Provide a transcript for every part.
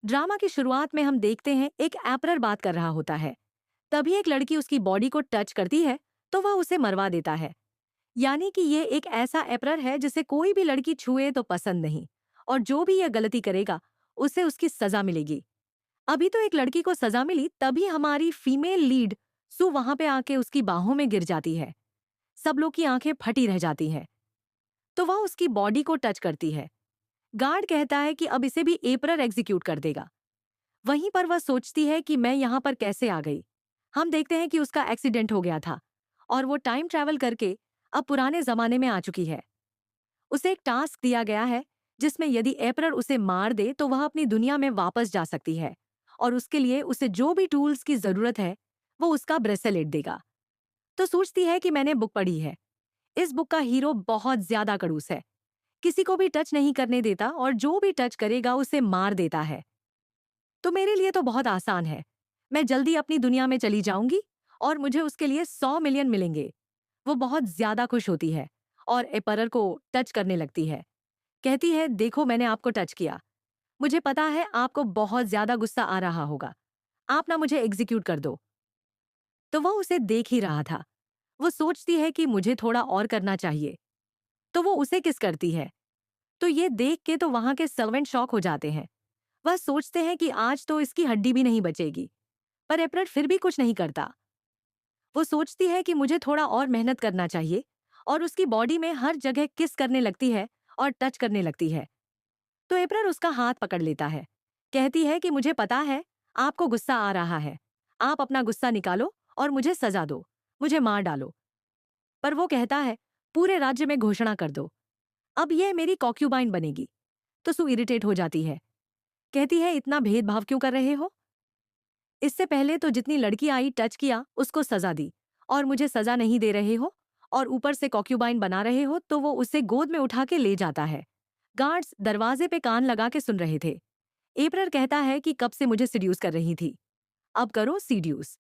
Drama की शुरुआत में हम देखते हैं एक एपरर बात कर रहा होता है। तभी एक लड़की उसकी बॉडी को टच करती है तो वह उसे मरवा देता है। यानी कि ये एक ऐसा एपरर है जिसे कोई भी लड़की छुए तो पसंद नहीं, और जो भी यह गलती करेगा उसे उसकी सजा मिलेगी। अभी तो एक लड़की को सजा मिली, तभी हमारी फीमेल लीड सु वहां पे आके उसकी बाहों में गिर जाती है। सब लोग की आंखें फटी रह जाती हैं। तो वह उसकी बॉडी को टच करती है। गार्ड कहता है कि अब इसे भी एपरर एग्जीक्यूट कर देगा। वहीं पर वह सोचती है कि मैं यहाँ पर कैसे आ गई। हम देखते हैं कि उसका एक्सीडेंट हो गया था और वो टाइम ट्रैवल करके अब पुराने जमाने में आ चुकी है। उसे एक टास्क दिया गया है जिसमें यदि एपरर उसे मार दे तो वह अपनी दुनिया में वापस जा सकती है, और उसके लिए उसे जो भी टूल्स की जरूरत है वो उसका ब्रेसलेट देगा। तो सोचती है कि मैंने बुक पढ़ी है। इस बुक का हीरो बहुत ज्यादा खड़ूस है, किसी को भी टच नहीं करने देता और जो भी टच करेगा उसे मार देता है। तो मेरे लिए तो बहुत आसान है, मैं जल्दी अपनी दुनिया में चली जाऊंगी और मुझे उसके लिए 100 मिलियन मिलेंगे। वो बहुत ज्यादा खुश होती है और एपरर को टच करने लगती है। कहती है, देखो मैंने आपको टच किया, मुझे पता है आपको बहुत ज्यादा गुस्सा आ रहा होगा, आप ना मुझे एग्जीक्यूट कर दो। तो वह उसे देख ही रहा था। वो सोचती है कि मुझे थोड़ा और करना चाहिए, तो वो उसे किस करती है। तो ये देख के तो वहां के सर्वेंट शॉक हो जाते हैं। वह सोचते हैं कि आज तो इसकी हड्डी भी नहीं बचेगी, पर एपरट फिर भी कुछ नहीं करता। वो सोचती है कि मुझे थोड़ा और मेहनत करना चाहिए, और उसकी बॉडी में हर जगह किस करने लगती है और टच करने लगती है। तो एप्रर उसका हाथ पकड़ लेता है। कहती है कि मुझे पता है आपको गुस्सा आ रहा है, आप अपना गुस्सा निकालो और मुझे सजा दो, मुझे मार डालो। पर वो कहता है, पूरे राज्य में घोषणा कर दो, अब ये मेरी कॉक्यूबाइन बनेगी। तो सू इरिटेट हो जाती है। कहती है, इतना भेदभाव क्यों कर रहे हो? इससे पहले तो जितनी लड़की आई टच किया उसको सजा दी, और मुझे सजा नहीं दे रहे हो, और ऊपर से कॉक्यूबाइन बना रहे हो। तो वो उसे गोद में उठा के ले जाता है। गार्ड्स दरवाजे पे कान लगा के सुन रहे थे। एप्रर कहता है कि कब से मुझे सीड्यूस कर रही थी, अब करो सीड्यूस।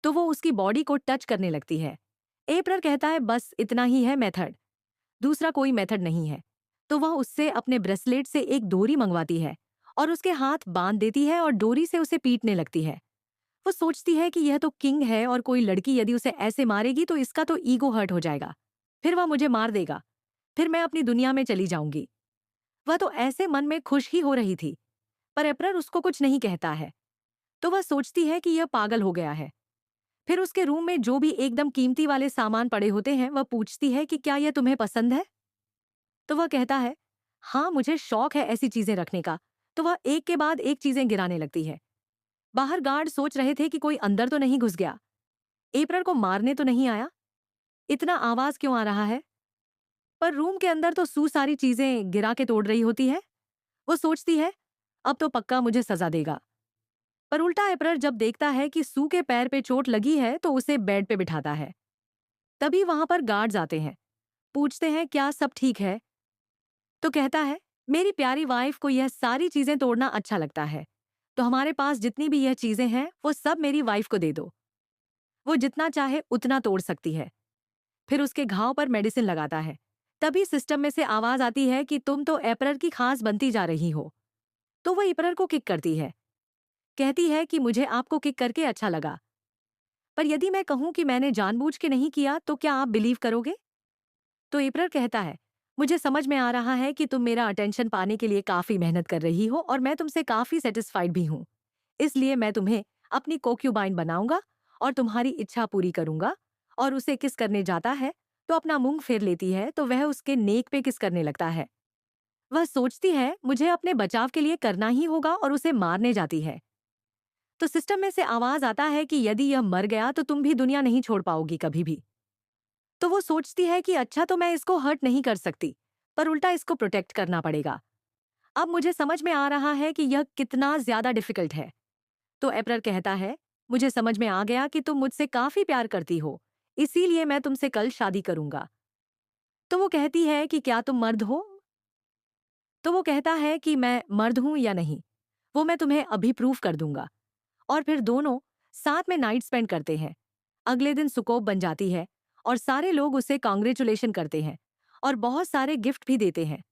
तो वो उसकी बॉडी को टच करने लगती है। एप्रर कहता है, बस इतना ही है मेथड, दूसरा कोई मेथड नहीं है। तो वह उससे अपने ब्रेसलेट से एक डोरी मंगवाती है और उसके हाथ बांध देती है और डोरी से उसे पीटने लगती है। वो सोचती है कि यह तो किंग है और कोई लड़की यदि उसे ऐसे मारेगी तो इसका तो ईगो हर्ट हो जाएगा, फिर वह मुझे मार देगा, फिर मैं अपनी दुनिया में चली जाऊंगी। वह तो ऐसे मन में खुश ही हो रही थी, पर एप्रर उसको कुछ नहीं कहता है। तो वह सोचती है कि यह पागल हो गया है। फिर उसके रूम में जो भी एकदम कीमती वाले सामान पड़े होते हैं वह पूछती है कि क्या यह तुम्हें पसंद है। तो वह कहता है, हाँ मुझे शौक है ऐसी चीजें रखने का। तो वह एक के बाद एक चीजें गिराने लगती है। बाहर गार्ड सोच रहे थे कि कोई अंदर तो नहीं घुस गया, एप्रर को मारने तो नहीं आया, इतना आवाज क्यों आ रहा है। पर रूम के अंदर तो सू सारी चीजें गिरा के तोड़ रही होती है। वो सोचती है, अब तो पक्का मुझे सजा देगा। पर उल्टा एप्रर जब देखता है कि सू के पैर पे चोट लगी है तो उसे बेड पे बिठाता है। तभी वहां पर गार्ड्स आते हैं, पूछते हैं क्या सब ठीक है। तो कहता है, मेरी प्यारी वाइफ को यह सारी चीजें तोड़ना अच्छा लगता है, तो हमारे पास जितनी भी यह चीजें हैं वो सब मेरी वाइफ को दे दो, वो जितना चाहे उतना तोड़ सकती है। फिर उसके घाव पर मेडिसिन लगाता है। तभी सिस्टम में से आवाज आती है कि तुम तो एप्रर की खास बनती जा रही हो। तो वो एप्रर को किक करती है। कहती है कि मुझे आपको किक करके अच्छा लगा, पर यदि मैं कहूं कि मैंने जानबूझ के नहीं किया तो क्या आप बिलीव करोगे। तो एप्रर कहता है, मुझे समझ में आ रहा है कि तुम मेरा अटेंशन पाने के लिए काफी मेहनत कर रही हो और मैं तुमसे काफी सेटिस्फाइड भी हूं। इसलिए मैं तुम्हें अपनी कोक्यूबाइन बनाऊंगा और तुम्हारी इच्छा पूरी करूंगा। और उसे किस करने जाता है तो अपना मुंह फेर लेती है तो वह उसके नेक पे किस करने लगता है। वह सोचती है मुझे अपने बचाव के लिए करना ही होगा और उसे मारने जाती है। तो सिस्टम में से आवाज आता है कि यदि यह मर गया तो तुम भी दुनिया नहीं छोड़ पाओगी कभी भी। तो वो सोचती है कि अच्छा तो मैं इसको हर्ट नहीं कर सकती, पर उल्टा इसको प्रोटेक्ट करना पड़ेगा। अब मुझे समझ में आ रहा है कि यह कितना ज्यादा डिफिकल्ट है। तो एप्रर कहता है, मुझे समझ में आ गया कि तुम मुझसे काफी प्यार करती हो, इसीलिए मैं तुमसे कल शादी करूंगा। तो वो कहती है कि क्या तुम मर्द हो। तो वो कहता है कि मैं मर्द हूं या नहीं वो मैं तुम्हें अभी प्रूफ कर दूंगा। और फिर दोनों साथ में नाइट स्पेंड करते हैं। अगले दिन सुकोप बन जाती है और सारे लोग उसे कॉन्ग्रेचुलेशन करते हैं और बहुत सारे गिफ्ट भी देते हैं।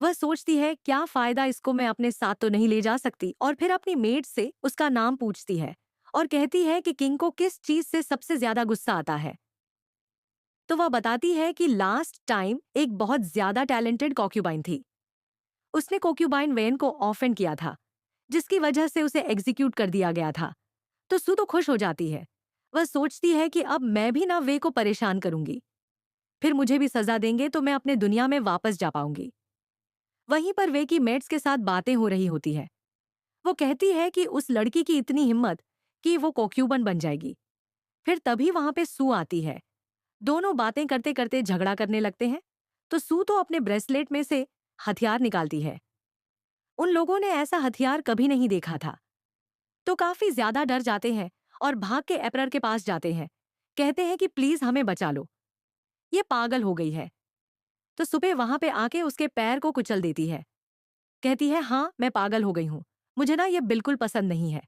वह सोचती है क्या फायदा, इसको मैं अपने साथ तो नहीं ले जा सकती, और फिर अपनी मेड से उसका नाम पूछती है और कहती है कि किंग को किस चीज से सबसे ज्यादा गुस्सा आता है। तो वह बताती है कि लास्ट टाइम एक बहुत ज्यादा टैलेंटेड कॉक्यूबाइन थी। उसने कॉक्यूबाइन वेन को ऑफेंड किया था, जिसकी वजह से उसे एग्जीक्यूट कर दिया गया था। तो सू तो खुश हो जाती है। वह सोचती है कि अब मैं भी ना वे को परेशान करूंगी, फिर मुझे भी सजा देंगे तो मैं अपने दुनिया में वापस जा पाऊंगी। वहीं पर वे की मेट्स के साथ बातें हो रही होती है। वो कहती है कि उस लड़की की इतनी हिम्मत कि वो कोक्यूबन बन जाएगी। फिर तभी वहां पे सू आती है। दोनों बातें करते करते झगड़ा करने लगते हैं। तो सू तो अपने ब्रेसलेट में से हथियार निकालती है। उन लोगों ने ऐसा हथियार कभी नहीं देखा था, तो काफी ज्यादा डर जाते हैं और भाग के एपरर के पास जाते हैं। कहते हैं कि प्लीज हमें बचा लो, ये पागल हो गई है। तो सुबह वहां पे आके उसके पैर को कुचल देती है। कहती है हाँ, मैं पागल हो गई हूँ, मुझे ना ये बिल्कुल पसंद नहीं है,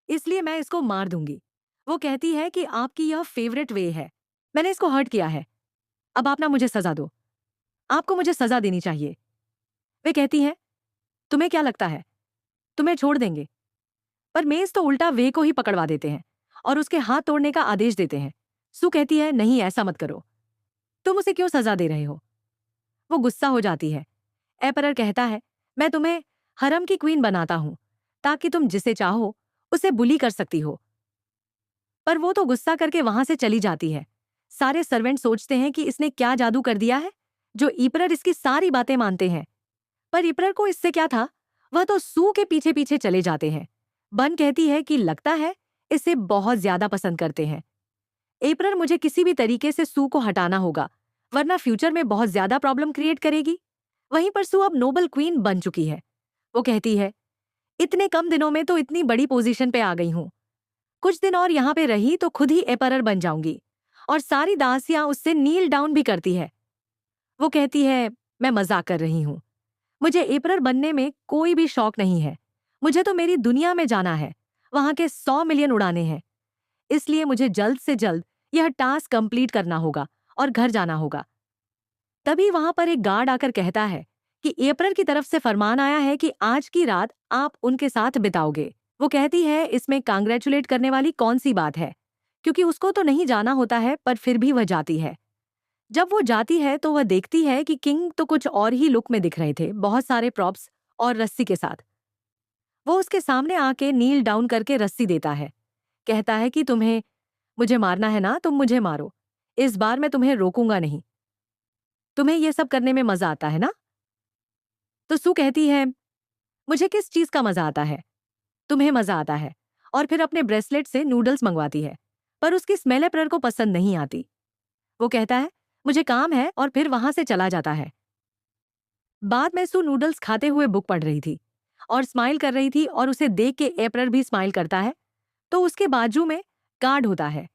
इसलिए मैं इसको मार दूंगी। वो कहती है कि आपकी यह फेवरेट वे है, मैंने इसको हर्ट किया है, अब आप ना मुझे सजा दो, आपको मुझे सजा देनी चाहिए। वे कहती है तुम्हें क्या लगता है तुम्हें छोड़ देंगे? पर मेज तो उल्टा वे को ही पकड़वा देते हैं और उसके हाथ तोड़ने का आदेश देते हैं। सू कहती है नहीं, ऐसा मत करो, तुम उसे क्यों सजा दे रहे हो? वो गुस्सा हो जाती है। एपरर कहता है मैं तुम्हें हरम की क्वीन बनाता हूं ताकि तुम जिसे चाहो उसे बुली कर सकती हो। पर वो तो गुस्सा करके वहां से चली जाती है। सारे सर्वेंट सोचते हैं कि इसने क्या जादू कर दिया है जो ईपरर इसकी सारी बातें मानते हैं। पर ईपरर को इससे क्या था, वह तो सू के पीछे पीछे चले जाते हैं। बन कहती है कि लगता है इसे बहुत ज्यादा पसंद करते हैं। एप्रर मुझे किसी भी तरीके से सू को हटाना होगा, वरना फ्यूचर में बहुत ज्यादा प्रॉब्लम क्रिएट करेगी। वहीं पर सू अब नोबल क्वीन बन चुकी है। वो कहती है इतने कम दिनों में तो इतनी बड़ी पोजीशन पे आ गई हूँ, कुछ दिन और यहाँ पे रही तो खुद ही एपरर बन जाऊंगी। और सारी दासियां उससे नील डाउन भी करती है। वो कहती है मैं मजाक कर रही हूँ, मुझे एपरर बनने में कोई भी शौक नहीं है। मुझे तो मेरी दुनिया में जाना है, वहां के 100 मिलियन उड़ाने हैं, इसलिए मुझे जल्द से जल्द यह टास्क कंप्लीट करना होगा और घर जाना होगा। तभी वहां पर एक गार्ड आकर कहता है कि एप्रर की तरफ से फरमान आया है कि आज की रात आप उनके साथ बिताओगे। वो कहती है इसमें कांग्रेचुलेट करने वाली कौन सी बात है, क्योंकि उसको तो नहीं जाना होता है, पर फिर भी वह जाती है। जब वो जाती है तो वह देखती है कि किंग तो कुछ और ही लुक में दिख रहे थे, बहुत सारे प्रॉप्स और रस्सी के साथ। वो उसके सामने आके नील डाउन करके रस्सी देता है। कहता है कि तुम्हें मुझे मारना है ना, तुम मुझे मारो, इस बार मैं तुम्हें रोकूंगा नहीं, तुम्हें ये सब करने में मजा आता है ना? तो सू कहती है मुझे किस चीज का मजा आता है? तुम्हें मजा आता है। और फिर अपने ब्रेसलेट से नूडल्स मंगवाती है, पर उसकी स्मेल एप्रर को पसंद नहीं आती। वो कहता है मुझे काम है और फिर वहां से चला जाता है। बाद में सू नूडल्स खाते हुए बुक पढ़ रही थी और स्माइल कर रही थी, और उसे देख के एप्रर भी स्माइल करता है। तो उसके बाजू में गार्ड होता है।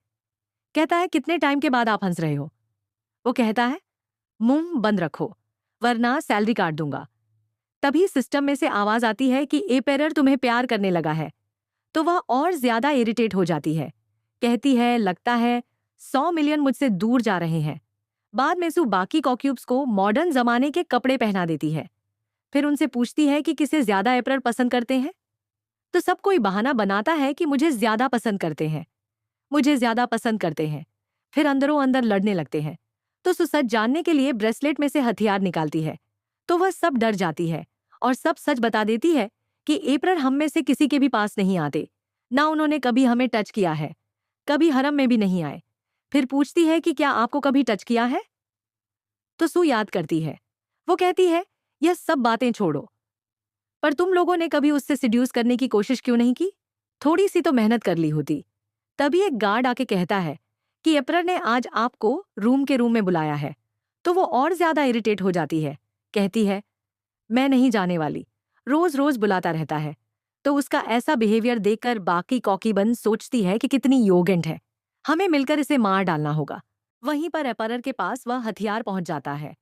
कहता है कितने टाइम के बाद आप हंस रहे हो? वो कहता है मुंह बंद रखो, वरना सैलरी काट दूंगा। तभी सिस्टम में से आवाज आती है कि एपेरर तुम्हें प्यार करने लगा है। तो वह और ज्यादा इरिटेट हो जाती है। कहती है लगता है 100 मिलियन मुझसे दूर जा रहे हैं। बाद में सू बाकी कॉक्यूब्स को मॉडर्न जमाने के कपड़े पहना देती है। फिर उनसे पूछती है कि किसे ज्यादा एप्रर पसंद करते हैं। तो सब कोई बहाना बनाता है कि मुझे ज्यादा पसंद करते हैं, मुझे ज्यादा पसंद करते हैं। फिर अंदरों अंदर लड़ने लगते हैं। तो सू सच जानने के लिए ब्रेसलेट में से हथियार निकालती है। तो वह सब डर जाती है और सब सच बता देती है कि एप्रर हम में से किसी के भी पास नहीं आते, ना उन्होंने कभी हमें टच किया है, कभी हरम में भी नहीं आए। फिर पूछती है कि क्या आपको कभी टच किया है? तो सू याद करती है। वो कहती है यह सब बातें छोड़ो, पर तुम लोगों ने कभी उससे सिड्यूस करने की कोशिश क्यों नहीं की? थोड़ी सी तो मेहनत कर ली होती। तभी एक गार्ड आके कहता है कि एप्रर ने आज आपको रूम में बुलाया है। तो वो और ज्यादा इरिटेट हो जाती है। कहती है मैं नहीं जाने वाली, रोज रोज बुलाता रहता है। तो उसका ऐसा बिहेवियर देखकर बाकी कॉकीबन सोचती है कि कितनी योगेंट है, हमें मिलकर इसे मार डालना होगा। वहीं पर एपरर के पास वह हथियार पहुंच जाता है।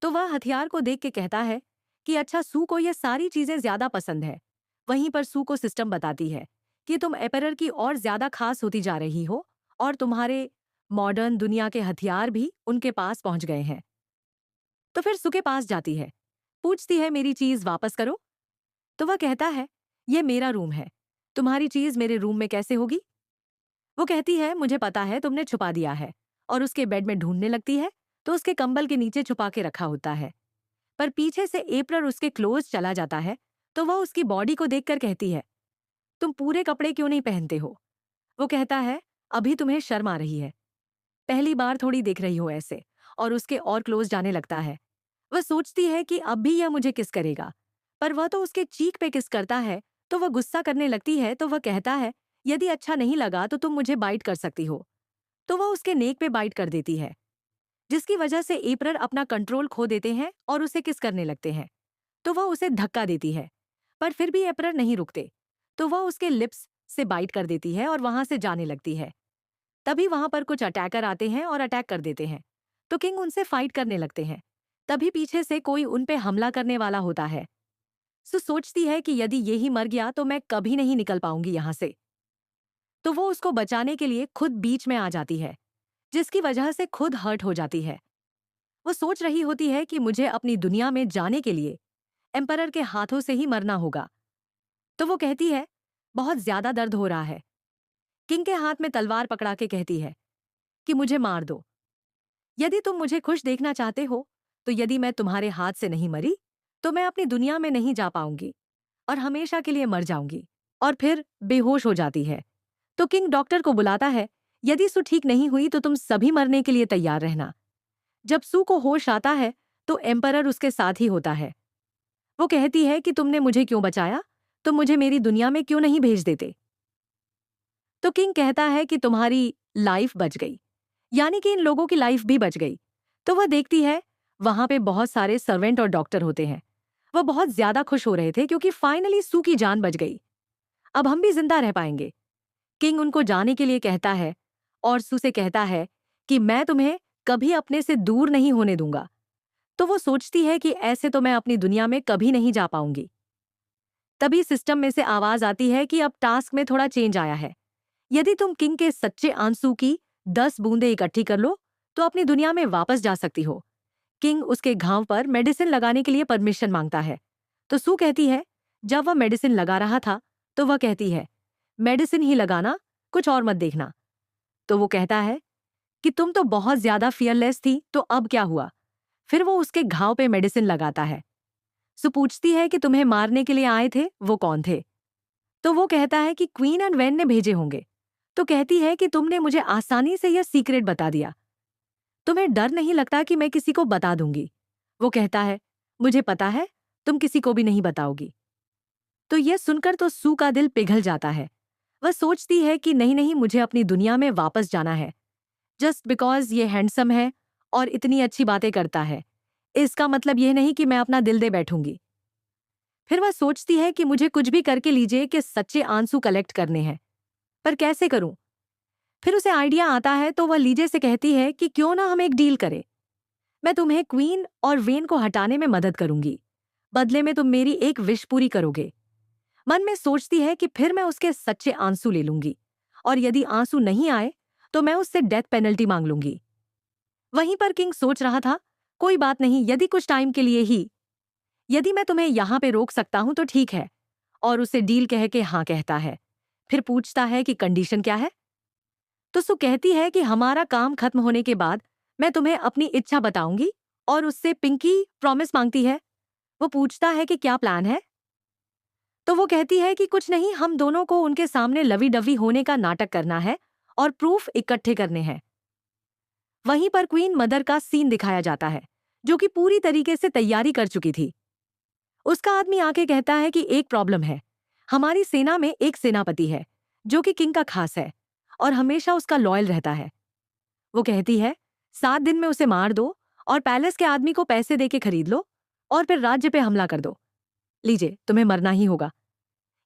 तो वह हथियार को देख के कहता है कि अच्छा, सू को ये सारी चीजें ज्यादा पसंद है। वहीं पर सू को सिस्टम बताती है कि तुम एपरर की और ज्यादा खास होती जा रही हो और तुम्हारे मॉडर्न दुनिया के हथियार भी उनके पास पहुंच गए हैं। तो फिर सू के पास जाती है। पूछती है मेरी चीज वापस करो। तो वह कहता है ये मेरा रूम है, तुम्हारी चीज मेरे रूम में कैसे होगी? वो कहती है मुझे पता है तुमने छुपा दिया है, और उसके बेड में ढूंढने लगती है तो उसके कंबल के नीचे छुपा के रखा होता है। पर पीछे से एप्रर उसके क्लोज चला जाता है तो वह उसकी बॉडी को देखकर कहती है तुम पूरे कपड़े क्यों नहीं पहनते हो? वो कहता है अभी तुम्हें शर्म आ रही है, पहली बार थोड़ी देख रही हो ऐसे, और उसके और क्लोज जाने लगता है। वह सोचती है कि अब भी यह मुझे किस करेगा, पर वह तो उसके चीक पे किस करता है। तो वह गुस्सा करने लगती है तो वह कहता है यदि अच्छा नहीं लगा तो तुम मुझे बाइट कर सकती हो। तो वह उसके नेक पे बाइट कर देती है, जिसकी वजह से एप्रर अपना कंट्रोल खो देते हैं और उसे किस करने लगते हैं। तो वह उसे धक्का देती है, पर फिर भी एप्रर नहीं रुकते। तो वह उसके लिप्स से बाइट कर देती है और वहां से जाने लगती है। तभी वहां पर कुछ अटैकर आते हैं और अटैक कर देते हैं। तो किंग उनसे फाइट करने लगते हैं। तभी पीछे से कोई उन पे हमला करने वाला होता है। सो सोचती है कि यदि ये ही मर गया तो मैं कभी नहीं निकल पाऊंगी यहाँ से। तो वो उसको बचाने के लिए खुद बीच में आ जाती है, जिसकी वजह से खुद हर्ट हो जाती है। वो सोच रही होती है कि मुझे अपनी दुनिया में जाने के लिए एम्परर के हाथों से ही मरना होगा। तो वो कहती है बहुत ज्यादा दर्द हो रहा है। किंग के हाथ में तलवार पकड़ा के कहती है कि मुझे मार दो। यदि तुम मुझे खुश देखना चाहते हो तो यदि मैं तुम्हारे हाथ से नहीं मरी तो मैं अपनी दुनिया में नहीं जा पाऊंगी और हमेशा के लिए मर जाऊंगी। और फिर बेहोश हो जाती है। तो किंग डॉक्टर को बुलाता है, यदि सू ठीक नहीं हुई तो तुम सभी मरने के लिए तैयार रहना। जब सू को होश आता है तो एम्परर उसके साथ ही होता है। वो कहती है कि तुमने मुझे क्यों बचाया, तुम मुझे मेरी दुनिया में क्यों नहीं भेज देते? तो किंग कहता है कि तुम्हारी लाइफ बच गई, यानी कि इन लोगों की लाइफ भी बच गई। तो वह देखती है वहां पे बहुत सारे सर्वेंट और डॉक्टर होते हैं। वह बहुत ज्यादा खुश हो रहे थे क्योंकि फाइनली सू की जान बच गई, अब हम भी जिंदा रह पाएंगे। किंग उनको जाने के लिए कहता है और सू से कहता है कि मैं तुम्हें कभी अपने से दूर नहीं होने दूंगा। तो वो सोचती है कि ऐसे तो मैं अपनी दुनिया में कभी नहीं जा पाऊंगी। तभी सिस्टम में से आवाज आती है कि अब टास्क में थोड़ा चेंज आया है। यदि तुम किंग के सच्चे आंसू की 10 बूंदें इकट्ठी कर लो तो अपनी दुनिया में वापस जा सकती हो। किंग उसके घाव पर मेडिसिन लगाने के लिए परमिशन मांगता है। तो सू कहती है जब वह मेडिसिन लगा रहा था तो वह कहती है मेडिसिन ही लगाना, कुछ और मत देखना। तो वो कहता है कि तुम तो बहुत ज्यादा फियरलेस थी, तो अब क्या हुआ? फिर वो उसके घाव पे मेडिसिन लगाता है। सू पूछती है कि तुम्हें मारने के लिए आए थे वो कौन थे? तो वो कहता है कि क्वीन एंड वैन ने भेजे होंगे। तो कहती है कि तुमने मुझे आसानी से यह सीक्रेट बता दिया, तुम्हें डर नहीं लगता कि मैं किसी को बता दूंगी? वो कहता है मुझे पता है तुम किसी को भी नहीं बताओगी। तो यह सुनकर तो सू का दिल पिघल जाता है। वह सोचती है कि नहीं नहीं, मुझे अपनी दुनिया में वापस जाना है, जस्ट बिकॉज ये हैंडसम है और इतनी अच्छी बातें करता है, इसका मतलब यह नहीं कि मैं अपना दिल दे बैठूंगी। फिर वह सोचती है कि मुझे कुछ भी करके लीजिए कि सच्चे आंसू कलेक्ट करने हैं, पर कैसे करूं? फिर उसे आइडिया आता है तो वह लीजे से कहती है कि क्यों ना हम एक डील करें, मैं तुम्हें क्वीन और वेन को हटाने में मदद करूंगी, बदले में तुम मेरी एक विश पूरी करोगे। मन में सोचती है कि फिर मैं उसके सच्चे आंसू ले लूंगी, और यदि आंसू नहीं आए तो मैं उससे डेथ पेनल्टी मांग लूंगी। वहीं पर किंग सोच रहा था कोई बात नहीं, यदि कुछ टाइम के लिए ही, यदि मैं तुम्हें यहां पे रोक सकता हूं तो ठीक है। और उसे डील कह के हाँ कहता है। फिर पूछता है कि कंडीशन क्या है? तो सु कहती है कि हमारा काम खत्म होने के बाद मैं तुम्हें अपनी इच्छा बताऊंगी, और उससे पिंकी प्रॉमिस मांगती है। वो पूछता है कि क्या प्लान है? तो वो कहती है कि कुछ नहीं, हम दोनों को उनके सामने लवी डवी होने का नाटक करना है और प्रूफ इकट्ठे करने हैं। वहीं पर क्वीन मदर का सीन दिखाया जाता है, जो कि पूरी तरीके से तैयारी कर चुकी थी। उसका आदमी आके कहता है कि एक प्रॉब्लम है, हमारी सेना में एक सेनापति है जो कि किंग का खास है और हमेशा उसका लॉयल रहता है। वो कहती है 7 दिन में उसे मार दो और पैलेस के आदमी को पैसे दे के खरीद लो और फिर राज्य पे हमला कर दो। लीजिए, तुम्हें मरना ही होगा,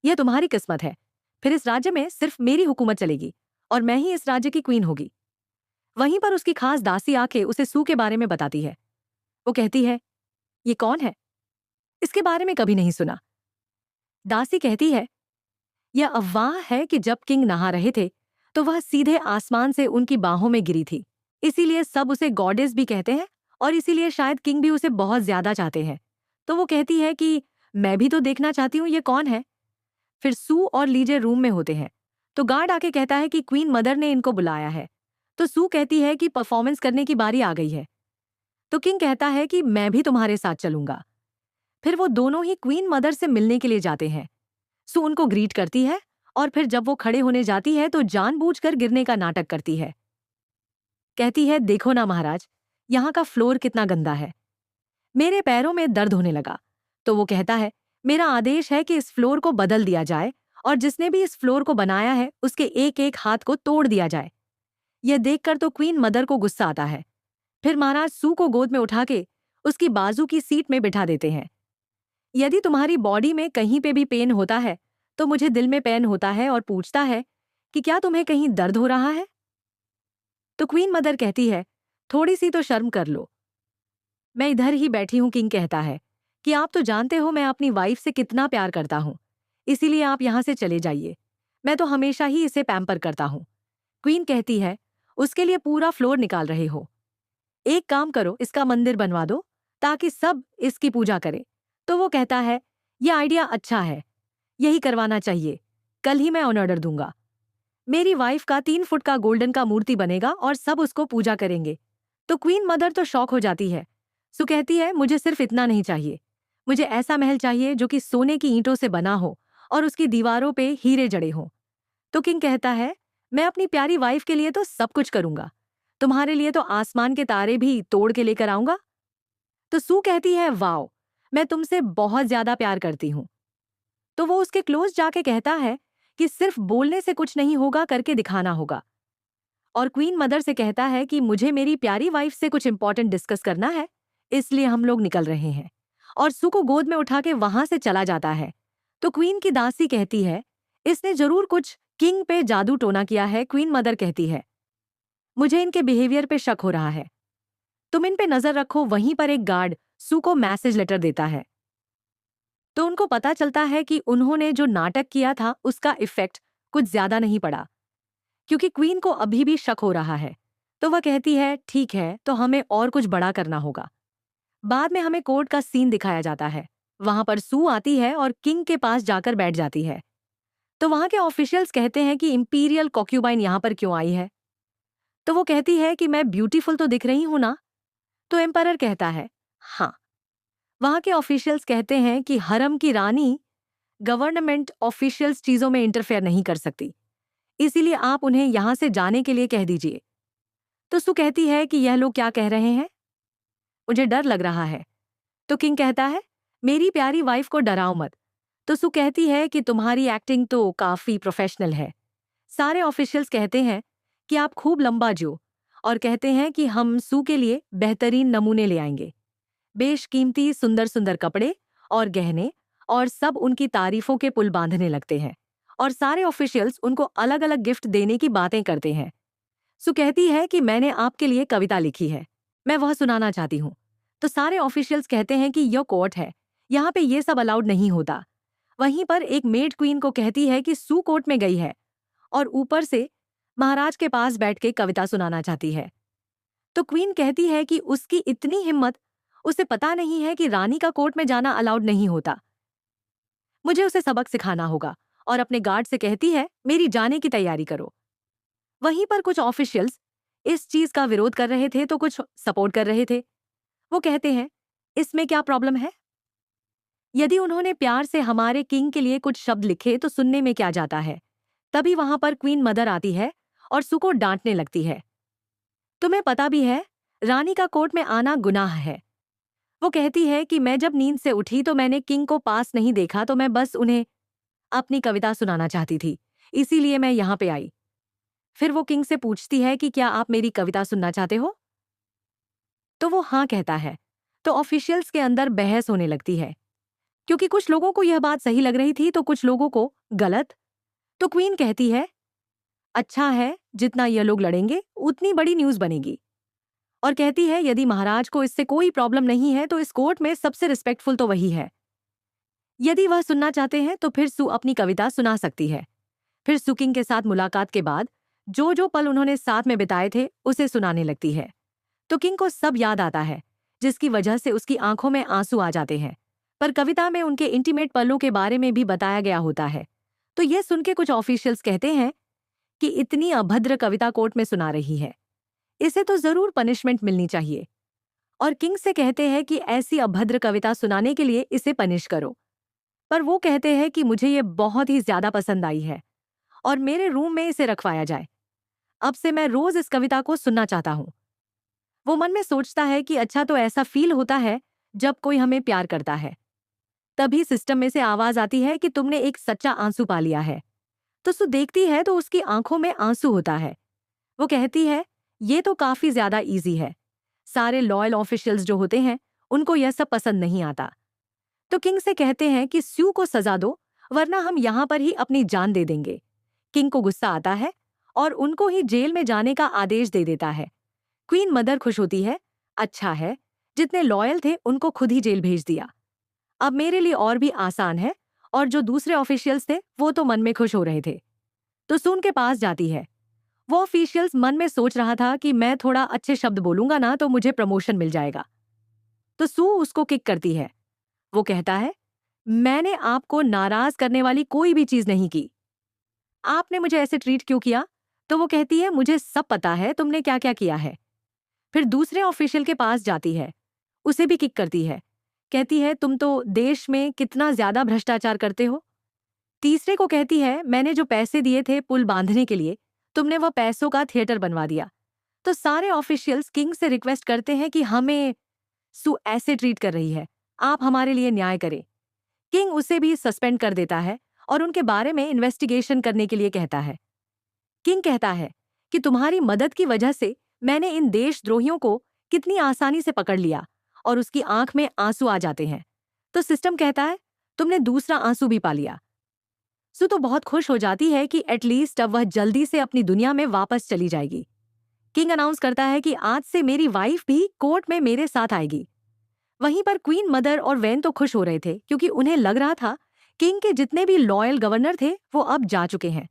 यह तुम्हारी किस्मत है। फिर इस राज्य में सिर्फ मेरी हुकूमत चलेगी और मैं ही इस राज्य की क्वीन होगी। वहीं पर उसकी खास दासी आके उसे सू के बारे में बताती है। वो कहती है ये कौन है, इसके बारे में कभी नहीं सुना। दासी कहती है यह अफवाह है कि जब किंग नहा रहे थे तो वह सीधे आसमान से उनकी बाहों में गिरी थी, इसीलिए सब उसे गॉडेस भी कहते हैं और इसीलिए शायद किंग भी उसे बहुत ज्यादा चाहते हैं। तो वो कहती है कि मैं भी तो देखना चाहती हूँ ये कौन है। फिर सू और लीजे रूम में होते हैं, तो गार्ड आके कहता है कि क्वीन मदर ने इनको बुलाया है। तो सू कहती है कि परफॉर्मेंस करने की बारी आ गई है। तो किंग कहता है कि मैं भी तुम्हारे साथ चलूंगा। फिर वो दोनों ही क्वीन मदर से मिलने के लिए जाते हैं। सू उनको ग्रीट करती है और फिर जब वो खड़े होने जाती है तो जानबूझकर गिरने का नाटक करती है। कहती है, देखो ना महाराज, यहाँ का फ्लोर कितना गंदा है, मेरे पैरों में दर्द होने लगा। तो वो कहता है, मेरा आदेश है कि इस फ्लोर को बदल दिया जाए और जिसने भी इस फ्लोर को बनाया है उसके एक एक हाथ को तोड़ दिया जाए। यह देखकर तो क्वीन मदर को गुस्सा आता है। फिर महाराज सू को गोद में उठा के उसकी बाजू की सीट में बिठा देते हैं। यदि तुम्हारी बॉडी में कहीं पे भी पेन होता है तो मुझे दिल में पेन होता है, और पूछता है कि क्या तुम्हें कहीं दर्द हो रहा है। तो क्वीन मदर कहती है, थोड़ी सी तो शर्म कर लो, मैं इधर ही बैठी हूं। किंग कहता है कि आप तो जानते हो मैं अपनी वाइफ से कितना प्यार करता हूं, इसीलिए आप यहां से चले जाइए, मैं तो हमेशा ही इसे पैम्पर करता हूं। क्वीन कहती है, उसके लिए पूरा फ्लोर निकाल रहे हो, एक काम करो, इसका मंदिर बनवा दो ताकि सब इसकी पूजा करें। तो वो कहता है, यह आइडिया अच्छा है, यही करवाना चाहिए, कल ही मैं ऑर्डर दूंगा। मेरी वाइफ का 3 फुट का गोल्डन का मूर्ति बनेगा और सब उसको पूजा करेंगे। तो क्वीन मदर तो शॉक हो जाती है। सो कहती है, मुझे सिर्फ इतना नहीं चाहिए, मुझे ऐसा महल चाहिए जो कि सोने की ईंटों से बना हो और उसकी दीवारों पे हीरे जड़े हों। तो किंग कहता है, मैं अपनी प्यारी वाइफ के लिए तो सब कुछ करूंगा, तुम्हारे लिए तो आसमान के तारे भी तोड़ के लेकर आऊंगा। तो सू कहती है, वाओ, मैं तुमसे बहुत ज्यादा प्यार करती हूँ। तो वो उसके क्लोज जाके कहता है कि सिर्फ बोलने से कुछ नहीं होगा, करके दिखाना होगा। और क्वीन मदर से कहता है कि मुझे मेरी प्यारी वाइफ से कुछ इंपॉर्टेंट डिस्कस करना है, इसलिए हम लोग निकल रहे हैं। और सू को गोद में उठा के वहां से चला जाता है। तो क्वीन की दासी कहती है, इसने जरूर कुछ किंग पे जादू टोना किया है। क्वीन मदर कहती है, मुझे इनके बिहेवियर पे शक हो रहा है, तुम इन पे नजर रखो। वहीं पर एक गार्ड सू को मैसेज लेटर देता है। तो उनको पता चलता है कि उन्होंने जो नाटक किया था उसका इफेक्ट कुछ ज्यादा नहीं पड़ा, क्योंकि क्वीन को अभी भी शक हो रहा है। तो वह कहती है, ठीक है, तो हमें और कुछ बड़ा करना होगा। बाद में हमें कोर्ट का सीन दिखाया जाता है। वहां पर सू आती है और किंग के पास जाकर बैठ जाती है। तो वहां के ऑफिशियल्स कहते हैं कि इंपीरियल कॉक्यूबाइन यहाँ पर क्यों आई है। तो वो कहती है कि मैं ब्यूटीफुल तो दिख रही हूं ना। तो एम्परर कहता है, हाँ। वहां के ऑफिशियल्स कहते हैं कि हरम की रानी गवर्नमेंट ऑफिशियल्स चीजों में इंटरफेयर नहीं कर सकती, इसीलिए आप उन्हें यहां से जाने के लिए कह दीजिए। तो सू कहती है कि यह लोग क्या कह रहे हैं, मुझे डर लग रहा है। तो किंग कहता है, मेरी प्यारी वाइफ को डराओ मत। तो सू कहती है कि तुम्हारी एक्टिंग तो काफी प्रोफेशनल है। सारे ऑफिशियल्स कहते हैं कि आप खूब लंबा जियो, और कहते हैं कि हम सू के लिए बेहतरीन नमूने ले आएंगे, बेशकीमती सुंदर सुंदर कपड़े और गहने, और सब उनकी तारीफों के पुल बांधने लगते हैं। और सारे ऑफिशियल्स उनको अलग अलग गिफ्ट देने की बातें करते हैं। सू कहती है कि मैंने आपके लिए कविता लिखी है, मैं वह सुनाना चाहती हूँ। तो सारे ऑफिशियल्स कहते हैं कि यह कोर्ट है, यहाँ पे ये सब अलाउड नहीं होता। वहीं पर एक मेड क्वीन को कहती है कि सू कोर्ट में गई है और ऊपर से महाराज के पास बैठ के कविता सुनाना चाहती है। तो क्वीन कहती है कि उसकी इतनी हिम्मत, उसे पता नहीं है कि रानी का कोर्ट में जाना अलाउड नहीं होता, मुझे उसे सबक सिखाना होगा। और अपने गार्ड से कहती है, मेरी जाने की तैयारी करो। वहीं पर कुछ ऑफिशियल्स इस चीज का विरोध कर रहे थे तो कुछ सपोर्ट कर रहे थे। वो कहते हैं, इसमें क्या प्रॉब्लम है, यदि उन्होंने प्यार से हमारे किंग के लिए कुछ शब्द लिखे तो सुनने में क्या जाता है। तभी वहां पर क्वीन मदर आती है और सू को डांटने लगती है। तुम्हें पता भी है, रानी का कोर्ट में आना गुनाह है। वो कहती है कि मैं जब नींद से उठी तो मैंने किंग को पास नहीं देखा, तो मैं बस उन्हें अपनी कविता सुनाना चाहती थी, इसीलिए मैं यहाँ पे आई। फिर वो किंग से पूछती है कि क्या आप मेरी कविता सुनना चाहते हो। तो वो हाँ कहता है। तो ऑफिशियल्स के अंदर बहस होने लगती है, क्योंकि कुछ लोगों को यह बात सही लग रही थी तो कुछ लोगों को गलत। तो क्वीन कहती है, अच्छा है, जितना ये लोग लड़ेंगे उतनी बड़ी न्यूज बनेगी। और कहती है, यदि महाराज को इससे कोई प्रॉब्लम नहीं है तो इस कोर्ट में सबसे रिस्पेक्टफुल तो वही है। यदि वह सुनना चाहते हैं तो फिर सू अपनी कविता सुना सकती है। फिर सू किंग के साथ मुलाकात के बाद जो जो पल उन्होंने साथ में बिताए थे उसे सुनाने लगती है। तो किंग को सब याद आता है, जिसकी वजह से उसकी आंखों में आंसू आ जाते हैं। पर कविता में उनके इंटीमेट पलों के बारे में भी बताया गया होता है। तो ये सुन के कुछ ऑफिशियल्स कहते हैं कि इतनी अभद्र कविता कोर्ट में सुना रही है, इसे तो जरूर पनिशमेंट मिलनी चाहिए। और किंग से कहते हैं कि ऐसी अभद्र कविता सुनाने के लिए इसे पनिश करो। पर वो कहते हैं कि मुझे ये बहुत ही ज्यादा पसंद आई है और मेरे रूम में इसे रखवाया जाए। अब से मैं रोज इस कविता को सुनना चाहता हूँ। वो मन में सोचता है कि अच्छा, तो ऐसा फील होता है जब कोई हमें प्यार करता है। तभी सिस्टम में से आवाज आती है कि तुमने एक सच्चा आंसू पा लिया है। तो सु देखती है तो उसकी आंखों में आंसू होता है। वो कहती है, ये तो काफी ज्यादा इजी है। सारे लॉयल ऑफिशियल्स जो होते हैं उनको यह सब पसंद नहीं आता। तो किंग से कहते हैं कि स्यू को सजा दो, वरना हम यहां पर ही अपनी जान दे देंगे। किंग को गुस्सा आता है और उनको ही जेल में जाने का आदेश दे देता है। क्वीन मदर खुश होती है, अच्छा है, जितने लॉयल थे उनको खुद ही जेल भेज दिया। अब मेरे लिए और भी आसान है। और जो दूसरे ऑफिशियल्स थे वो तो मन में खुश हो रहे थे। तो सून के पास जाती है। वो ऑफिशियल्स मन में सोच रहा था कि मैं थोड़ा अच्छे शब्द बोलूंगा ना तो मुझे प्रमोशन मिल जाएगा। तो सू उसको किक करती है। वो कहता है, मैंने आपको नाराज करने वाली कोई भी चीज नहीं की, आपने मुझे ऐसे ट्रीट क्यों किया? तो वो कहती है, मुझे सब पता है तुमने क्या क्या किया है। फिर दूसरे ऑफिशियल के पास जाती है, उसे भी किक करती है। कहती है, तुम तो देश में कितना ज्यादा भ्रष्टाचार करते हो। तीसरे को कहती है, मैंने जो पैसे दिए थे पुल बांधने के लिए, तुमने वह पैसों का थिएटर बनवा दिया। तो सारे ऑफिशियल्स किंग से रिक्वेस्ट करते हैं कि हमें सु ऐसे ट्रीट कर रही है, आप हमारे लिए न्याय करें। किंग उसे भी सस्पेंड कर देता है और उनके बारे में इन्वेस्टिगेशन करने के लिए कहता है। किंग कहता है कि तुम्हारी मदद की वजह से मैंने इन देशद्रोहियों को कितनी आसानी से पकड़ लिया, और उसकी आंख में आंसू आ जाते हैं। तो सिस्टम कहता है, तुमने दूसरा आंसू भी पा लिया। सु तो बहुत खुश हो जाती है कि एटलीस्ट अब वह जल्दी से अपनी दुनिया में वापस चली जाएगी। किंग अनाउंस करता है कि आज से मेरी वाइफ भी कोर्ट में मेरे साथ आएगी। वहीं पर क्वीन मदर और वैन तो खुश हो रहे थे क्योंकि उन्हें लग रहा था किंग के जितने भी लॉयल गवर्नर थे वो अब जा चुके हैं,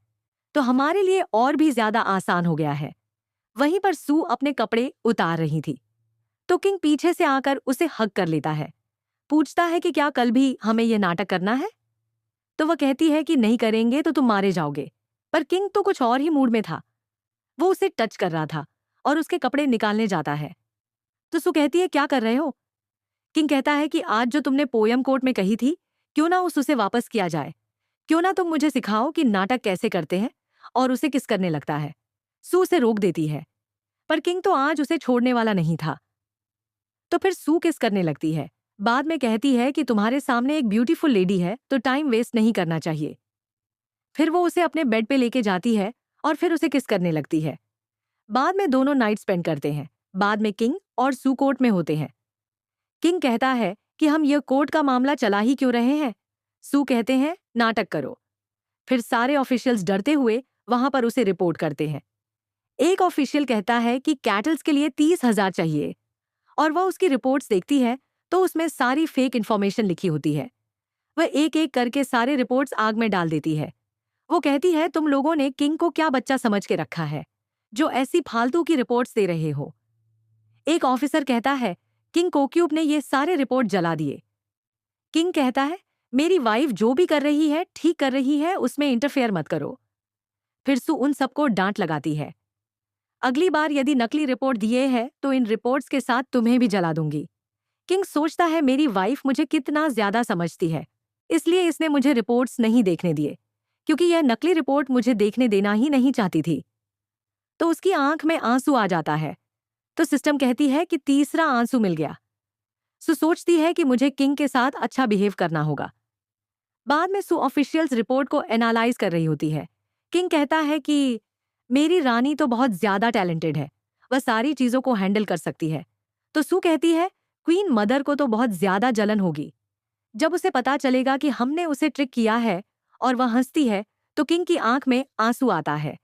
तो हमारे लिए और भी ज्यादा आसान हो गया है। वहीं पर सू अपने कपड़े उतार रही थी, तो किंग पीछे से आकर उसे हग कर लेता है। पूछता है कि क्या कल भी हमें यह नाटक करना है? तो वह कहती है कि नहीं करेंगे तो तुम मारे जाओगे। पर किंग तो कुछ और ही मूड में था। वो उसे टच कर रहा था और उसके कपड़े निकालने जाता है। तो सू कहती है, क्या कर रहे हो? किंग कहता है कि आज जो तुमने पोयम कोर्ट में कही थी, क्यों ना उसे वापस किया जाए। क्यों ना तुम मुझे सिखाओ कि नाटक कैसे करते हैं और उसे किस करने लगता है। सू उसे रोक देती है, पर किंग तो आज उसे छोड़ने वाला नहीं था। तो फिर सू किस करने लगती है। बाद में कहती है कि तुम्हारे सामने एक ब्यूटीफुल लेडी है तो टाइम वेस्ट नहीं करना चाहिए। फिर वो उसे अपने बेड पे लेके जाती है और फिर उसे किस करने लगती है। बाद में दोनों नाइट स्पेंड करते हैं। बाद में किंग और सू कोर्ट में होते हैं। किंग कहता है कि हम यह कोर्ट का मामला चला ही क्यों रहे हैं। सू कहते हैं, नाटक करो। फिर सारे ऑफिशियल्स डरते हुए वहां पर उसे रिपोर्ट करते हैं। एक ऑफिशियल कहता है कि कैटल्स के लिए 30,000 चाहिए, और वह उसकी रिपोर्ट्स देखती है तो उसमें सारी फेक इन्फॉर्मेशन लिखी होती है। वह एक एक करके सारे रिपोर्ट्स आग में डाल देती है। वो कहती है, तुम लोगों ने किंग को क्या बच्चा समझ के रखा है जो ऐसी फालतू की रिपोर्ट्स दे रहे हो। एक ऑफिसर कहता है, किंग कोक्यूब ने ये सारे रिपोर्ट जला दिए। किंग कहता है, मेरी वाइफ जो भी कर रही है ठीक कर रही है, उसमें इंटरफेयर मत करो। फिर सू उन सबको डांट लगाती है, अगली बार यदि नकली रिपोर्ट दिए है तो इन रिपोर्ट्स के साथ तुम्हें भी जला दूंगी। किंग सोचता है, मेरी वाइफ मुझे कितना ज्यादा समझती है, इसलिए इसने मुझे रिपोर्ट्स नहीं देखने दिए, क्योंकि यह नकली रिपोर्ट मुझे देखने देना ही नहीं चाहती थी। तो उसकी आंख में आंसू आ जाता है। तो सिस्टम कहती है कि तीसरा आंसू मिल गया। सू सोचती है कि मुझे किंग के साथ अच्छा बिहेव करना होगा। बाद में सू ऑफिशियल्स रिपोर्ट को एनालाइज कर रही होती है। किंग कहता है कि मेरी रानी तो बहुत ज्यादा टैलेंटेड है, वह सारी चीजों को हैंडल कर सकती है। तो सू कहती है, क्वीन मदर को तो बहुत ज्यादा जलन होगी जब उसे पता चलेगा कि हमने उसे ट्रिक किया है। और वह हंसती है तो किंग की आंख में आंसू आता है।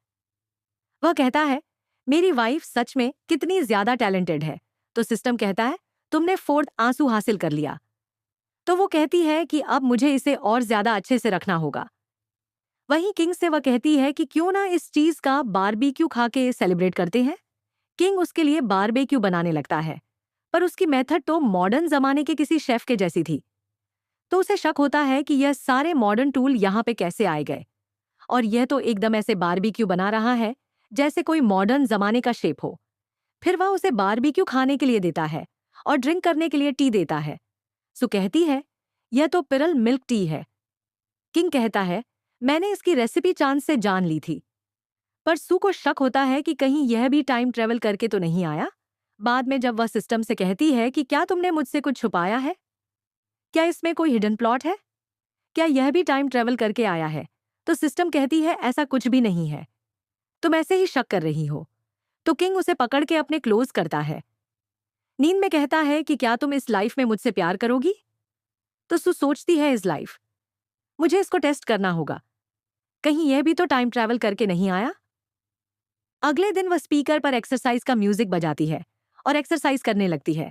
वह कहता है, मेरी वाइफ सच में कितनी ज्यादा टैलेंटेड है। तो सिस्टम कहता है, तुमने फोर्थ आंसू हासिल कर लिया। तो वो कहती है कि अब मुझे इसे और ज्यादा अच्छे से रखना होगा। वहीं किंग से वह कहती है कि क्यों ना इस चीज का बारबेक्यू खा के सेलिब्रेट करते हैं। किंग उसके लिए बारबेक्यू बनाने लगता है, पर उसकी मेथड तो मॉडर्न जमाने के किसी शेफ के जैसी थी। तो उसे शक होता है कि यह सारे मॉडर्न टूल यहाँ पे कैसे आए गए, और यह तो एकदम ऐसे बारबेक्यू बना रहा है जैसे कोई मॉडर्न जमाने का शेप हो। फिर वह उसे बारबेक्यू खाने के लिए देता है और ड्रिंक करने के लिए टी देता है। सु कहती है, यह तो पिरल मिल्क टी है। किंग कहता है, मैंने इसकी रेसिपी चांद से जान ली थी। पर सू को शक होता है कि कहीं यह भी टाइम ट्रेवल करके तो नहीं आया। बाद में जब वह सिस्टम से कहती है कि क्या तुमने मुझसे कुछ छुपाया है, क्या इसमें कोई हिडन प्लॉट है, क्या यह भी टाइम ट्रेवल करके आया है, तो सिस्टम कहती है ऐसा कुछ भी नहीं है, तुम ऐसे ही शक कर रही हो। तो किंग उसे पकड़ के अपने क्लोज करता है। नींद में कहता है कि क्या तुम इस लाइफ में मुझसे प्यार करोगी। तो सू सोचती है, इस लाइफ, मुझे इसको टेस्ट करना होगा, कहीं यह भी तो टाइम ट्रैवल करके नहीं आया। अगले दिन वह स्पीकर पर एक्सरसाइज का म्यूजिक बजाती है और एक्सरसाइज करने लगती है।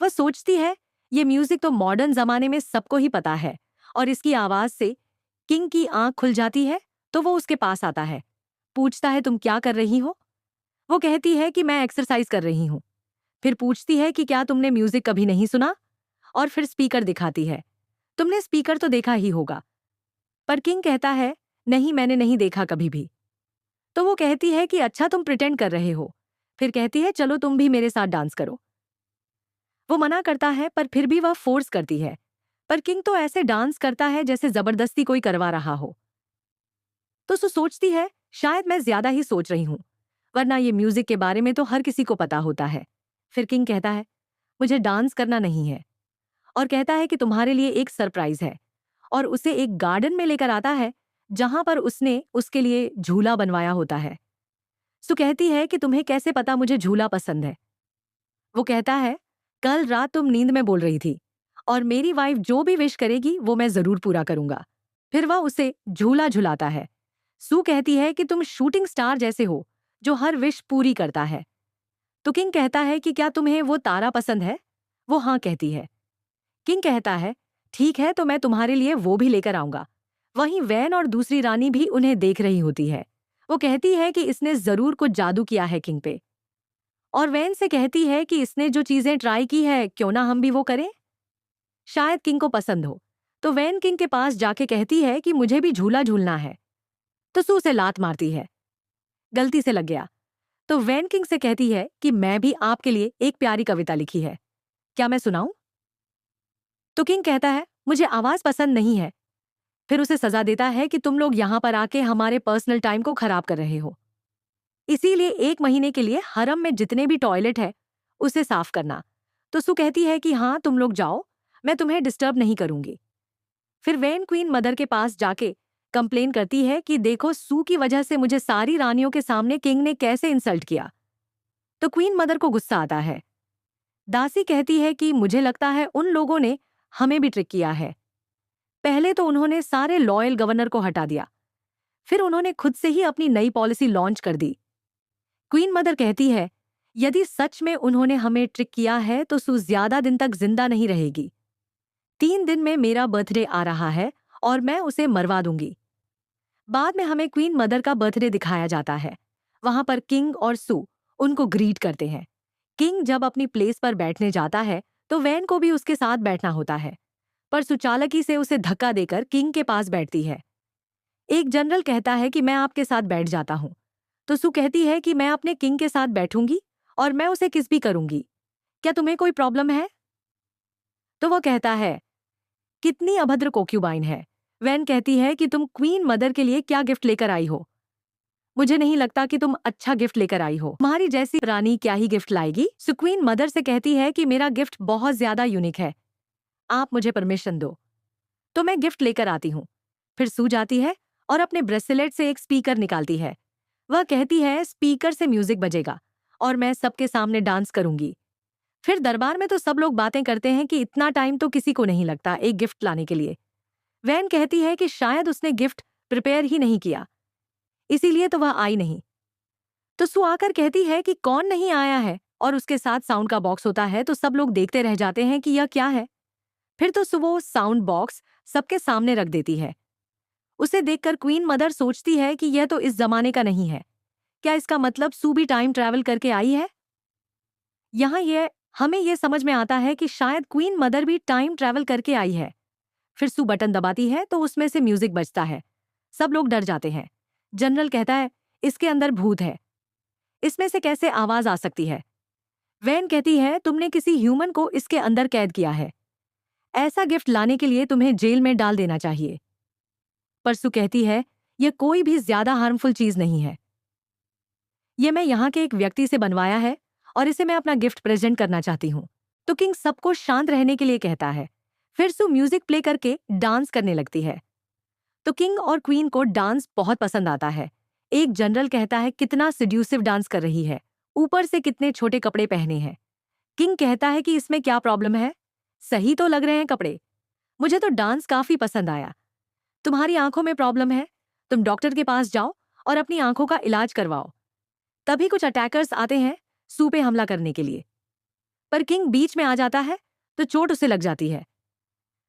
वह सोचती है, ये म्यूजिक तो मॉडर्न जमाने में सबको ही पता है, और इसकी आवाज से किंग की आंख खुल जाती है। तो वो उसके पास आता है, पूछता है, तुम क्या कर रही हो। वो कहती है कि मैं एक्सरसाइज कर रही हूँ। फिर पूछती है कि क्या तुमने म्यूजिक कभी नहीं सुना, और फिर स्पीकर दिखाती है। तुमने स्पीकर तो देखा ही होगा। पर किंग कहता है, नहीं, मैंने नहीं देखा कभी भी। तो वो कहती है कि अच्छा, तुम प्रिटेंड कर रहे हो। फिर कहती है, चलो तुम भी मेरे साथ डांस करो। वो मना करता है, पर फिर भी वह फोर्स करती है। पर किंग तो ऐसे डांस करता है जैसे जबरदस्ती कोई करवा रहा हो। तो सो सोचती है, शायद मैं ज्यादा ही सोच रही हूं, वरना ये म्यूजिक के बारे में तो हर किसी को पता होता है। फिर किंग कहता है, मुझे डांस करना नहीं है, और कहता है कि तुम्हारे लिए एक सरप्राइज है, और उसे एक गार्डन में लेकर आता है जहां पर उसने उसके लिए झूला बनवाया होता है। सु कहती है कि तुम्हें कैसे पता मुझे झूला पसंद है। वो कहता है, कल रात तुम नींद में बोल रही थी, और मेरी वाइफ जो भी विश करेगी वो मैं जरूर पूरा करूंगा। फिर वह उसे झूला झुलाता है। सू कहती है कि तुम शूटिंग स्टार जैसे हो जो हर विश पूरी करता है। तो किंग कहता है कि क्या तुम्हें वो तारा पसंद है। वो हाँ कहती है। किंग कहता है, ठीक है, तो मैं तुम्हारे लिए वो भी लेकर आऊंगा। वहीं वैन और दूसरी रानी भी उन्हें देख रही होती है। वो कहती है कि इसने जरूर कुछ जादू किया है किंग पे, और वैन से कहती है कि इसने जो चीजें ट्राई की है क्यों ना हम भी वो करें, शायद किंग को पसंद हो। तो वैन किंग के पास जाके कहती है कि मुझे भी झूला झूलना है। तो सू उसे लात मारती है, गलती से लग गया। तो वैन किंग से कहती है कि मैं भी आपके लिए एक प्यारी कविता लिखी है, क्या मैं सुनाऊं। तो किंग कहता है, मुझे आवाज पसंद नहीं है। फिर उसे सजा देता है कि तुम लोग यहां पर आके हमारे पर्सनल टाइम को खराब कर रहे हो, इसीलिए 1 महीने के लिए हरम में जितने भी टॉयलेट है उसे साफ करना। तो सू कहती है कि हाँ, तुम लोग जाओ, मैं तुम्हें डिस्टर्ब नहीं करूंगी। फिर वैन क्वीन मदर के पास जाके कंप्लेन करती है कि देखो, सू की वजह से मुझे सारी रानियों के सामने किंग ने कैसे इंसल्ट किया। तो क्वीन मदर को गुस्सा आता है। दासी कहती है कि मुझे लगता है उन लोगों ने हमें भी ट्रिक किया है। पहले तो उन्होंने सारे लॉयल गवर्नर को हटा दिया, फिर उन्होंने खुद से ही अपनी नई पॉलिसी लॉन्च कर दी। क्वीन मदर कहती है, यदि सच में उन्होंने हमें ट्रिक किया है तो सू ज्यादा दिन तक जिंदा नहीं रहेगी। 3 दिन में मेरा बर्थडे आ रहा है और मैं उसे मरवा दूंगी। बाद में हमें क्वीन मदर का बर्थडे दिखाया जाता है। वहां पर किंग और सू उनको ग्रीट करते हैं। किंग जब अपनी प्लेस पर बैठने जाता है तो वैन को भी उसके साथ बैठना होता है, पर सुचालकी से उसे धक्का देकर किंग के पास बैठती है। एक जनरल कहता है कि मैं आपके साथ बैठ जाता हूं। तो सू कहती है कि मैं अपने किंग के साथ बैठूंगी और मैं उसे किस भी करूंगी, क्या तुम्हें कोई प्रॉब्लम है। तो वो कहता है, कितनी अभद्र कोक्यूबाइन है। वैन कहती है कि तुम क्वीन मदर के लिए क्या गिफ्ट लेकर आई हो, मुझे नहीं लगता कि तुम अच्छा गिफ्ट लेकर आई हो, तुम्हारी जैसी रानी क्या ही गिफ्ट लाएगी। सो क्वीन मदर से कहती है कि मेरा गिफ्ट बहुत ज्यादा यूनिक है, आप मुझे परमिशन दो तो मैं गिफ्ट लेकर आती हूँ। फिर सू जाती है और अपने ब्रेसलेट से एक स्पीकर निकालती है। वह कहती है, स्पीकर से म्यूजिक बजेगा और मैं सबके सामने डांस करूंगी। फिर दरबार में तो सब लोग बातें करते हैं कि इतना टाइम तो किसी को नहीं लगता एक गिफ्ट लाने के लिए। वैन कहती है कि शायद उसने गिफ्ट प्रिपेयर ही नहीं किया, इसीलिए तो वह आई नहीं। तो सू आकर कहती है कि कौन नहीं आया है, और उसके साथ साउंड का बॉक्स होता है। तो सब लोग देखते रह जाते हैं कि यह क्या है। फिर तो सू वो साउंड बॉक्स सबके सामने रख देती है। उसे देखकर क्वीन मदर सोचती है कि यह तो इस जमाने का नहीं है, क्या इसका मतलब सू भी टाइम ट्रैवल करके आई है। यहाँ हमें यह समझ में आता है कि शायद क्वीन मदर भी टाइम ट्रैवल करके आई है। फिर सू बटन दबाती है तो उसमें से म्यूजिक बजता है। सब लोग डर जाते हैं। जनरल कहता है, इसके अंदर भूत है, इसमें से कैसे आवाज आ सकती है? वैन कहती है, तुमने किसी ह्यूमन को इसके अंदर कैद किया है। ऐसा गिफ्ट लाने के लिए तुम्हें जेल में डाल देना चाहिए। पर सू कहती है, यह कोई भी ज्यादा हार्मफुल चीज नहीं है। ये मैं यहाँ के एक व्यक्ति से बनवाया है और इसे मैं अपना गिफ्ट प्रेजेंट करना चाहती हूँ। तो किंग सबको शांत रहने के लिए कहता है। फिर सू म्यूजिक प्ले करके डांस करने लगती है। तो किंग और क्वीन को डांस बहुत पसंद आता है। एक जनरल कहता है, कितना सिड्यूसिव डांस कर रही है, ऊपर से कितने छोटे कपड़े पहने हैं। किंग कहता है कि इसमें क्या प्रॉब्लम है, सही तो लग रहे हैं कपड़े। मुझे तो डांस काफी पसंद आया। तुम्हारी आंखों में प्रॉब्लम है, तुम डॉक्टर के पास जाओ और अपनी आंखों का इलाज करवाओ। तभी कुछ अटैकर्स आते हैं सू पे हमला करने के लिए, पर किंग बीच में आ जाता है तो चोट उसे लग जाती है।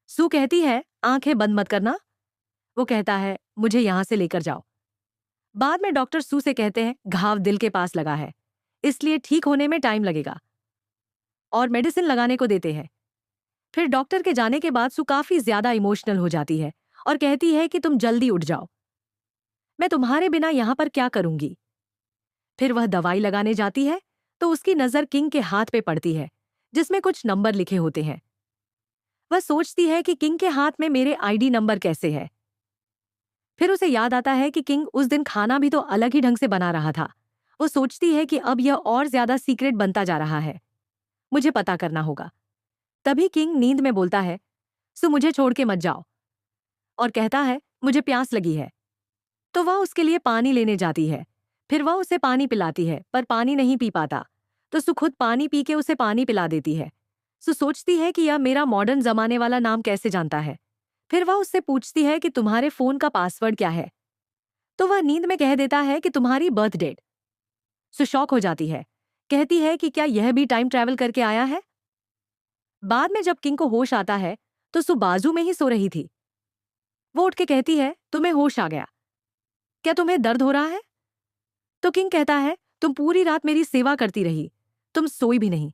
सू कहती है, आंखें बंद मत करना। वो कहता है, मुझे यहां से लेकर जाओ। बाद में डॉक्टर सू से कहते हैं, घाव दिल के पास लगा है, इसलिए ठीक होने में टाइम लगेगा, और मेडिसिन लगाने को देते हैं। फिर डॉक्टर के जाने के बाद सू काफी ज्यादा इमोशनल हो जाती है और कहती है कि तुम जल्दी उठ जाओ, मैं तुम्हारे बिना यहां पर क्या करूंगी। फिर वह दवाई लगाने जाती है तो उसकी नजर किंग के हाथ पे पड़ती है जिसमें कुछ नंबर लिखे होते हैं। वह सोचती है कि किंग के हाथ में मेरे आईडी नंबर कैसे है। फिर उसे याद आता है कि किंग उस दिन खाना भी तो अलग ही ढंग से बना रहा था। वो सोचती है कि अब यह और ज्यादा सीक्रेट बनता जा रहा है, मुझे पता करना होगा। तभी किंग नींद में बोलता है, सो मुझे छोड़ के मत जाओ, और कहता है, मुझे प्यास लगी है। तो वह उसके लिए पानी लेने जाती है। फिर वह उसे पानी पिलाती है पर पानी नहीं पी पाता, तो सु खुद पानी पी के उसे पानी पिला देती है। सु सोचती है कि यह मेरा मॉडर्न जमाने वाला नाम कैसे जानता है। फिर वह उससे पूछती है कि तुम्हारे फोन का पासवर्ड क्या है, तो वह नींद में कह देता है कि तुम्हारी बर्थ डेट। सु शॉक हो जाती है, कहती है कि क्या यह भी टाइम ट्रैवल करके आया है। बाद में जब किंग को होश आता है तो सु बाजू में ही सो रही थी। वो उठ के कहती है, तुम्हें होश आ गया, क्या तुम्हें दर्द हो रहा है? तो किंग कहता है, तुम पूरी रात मेरी सेवा करती रही, तुम सोई भी नहीं।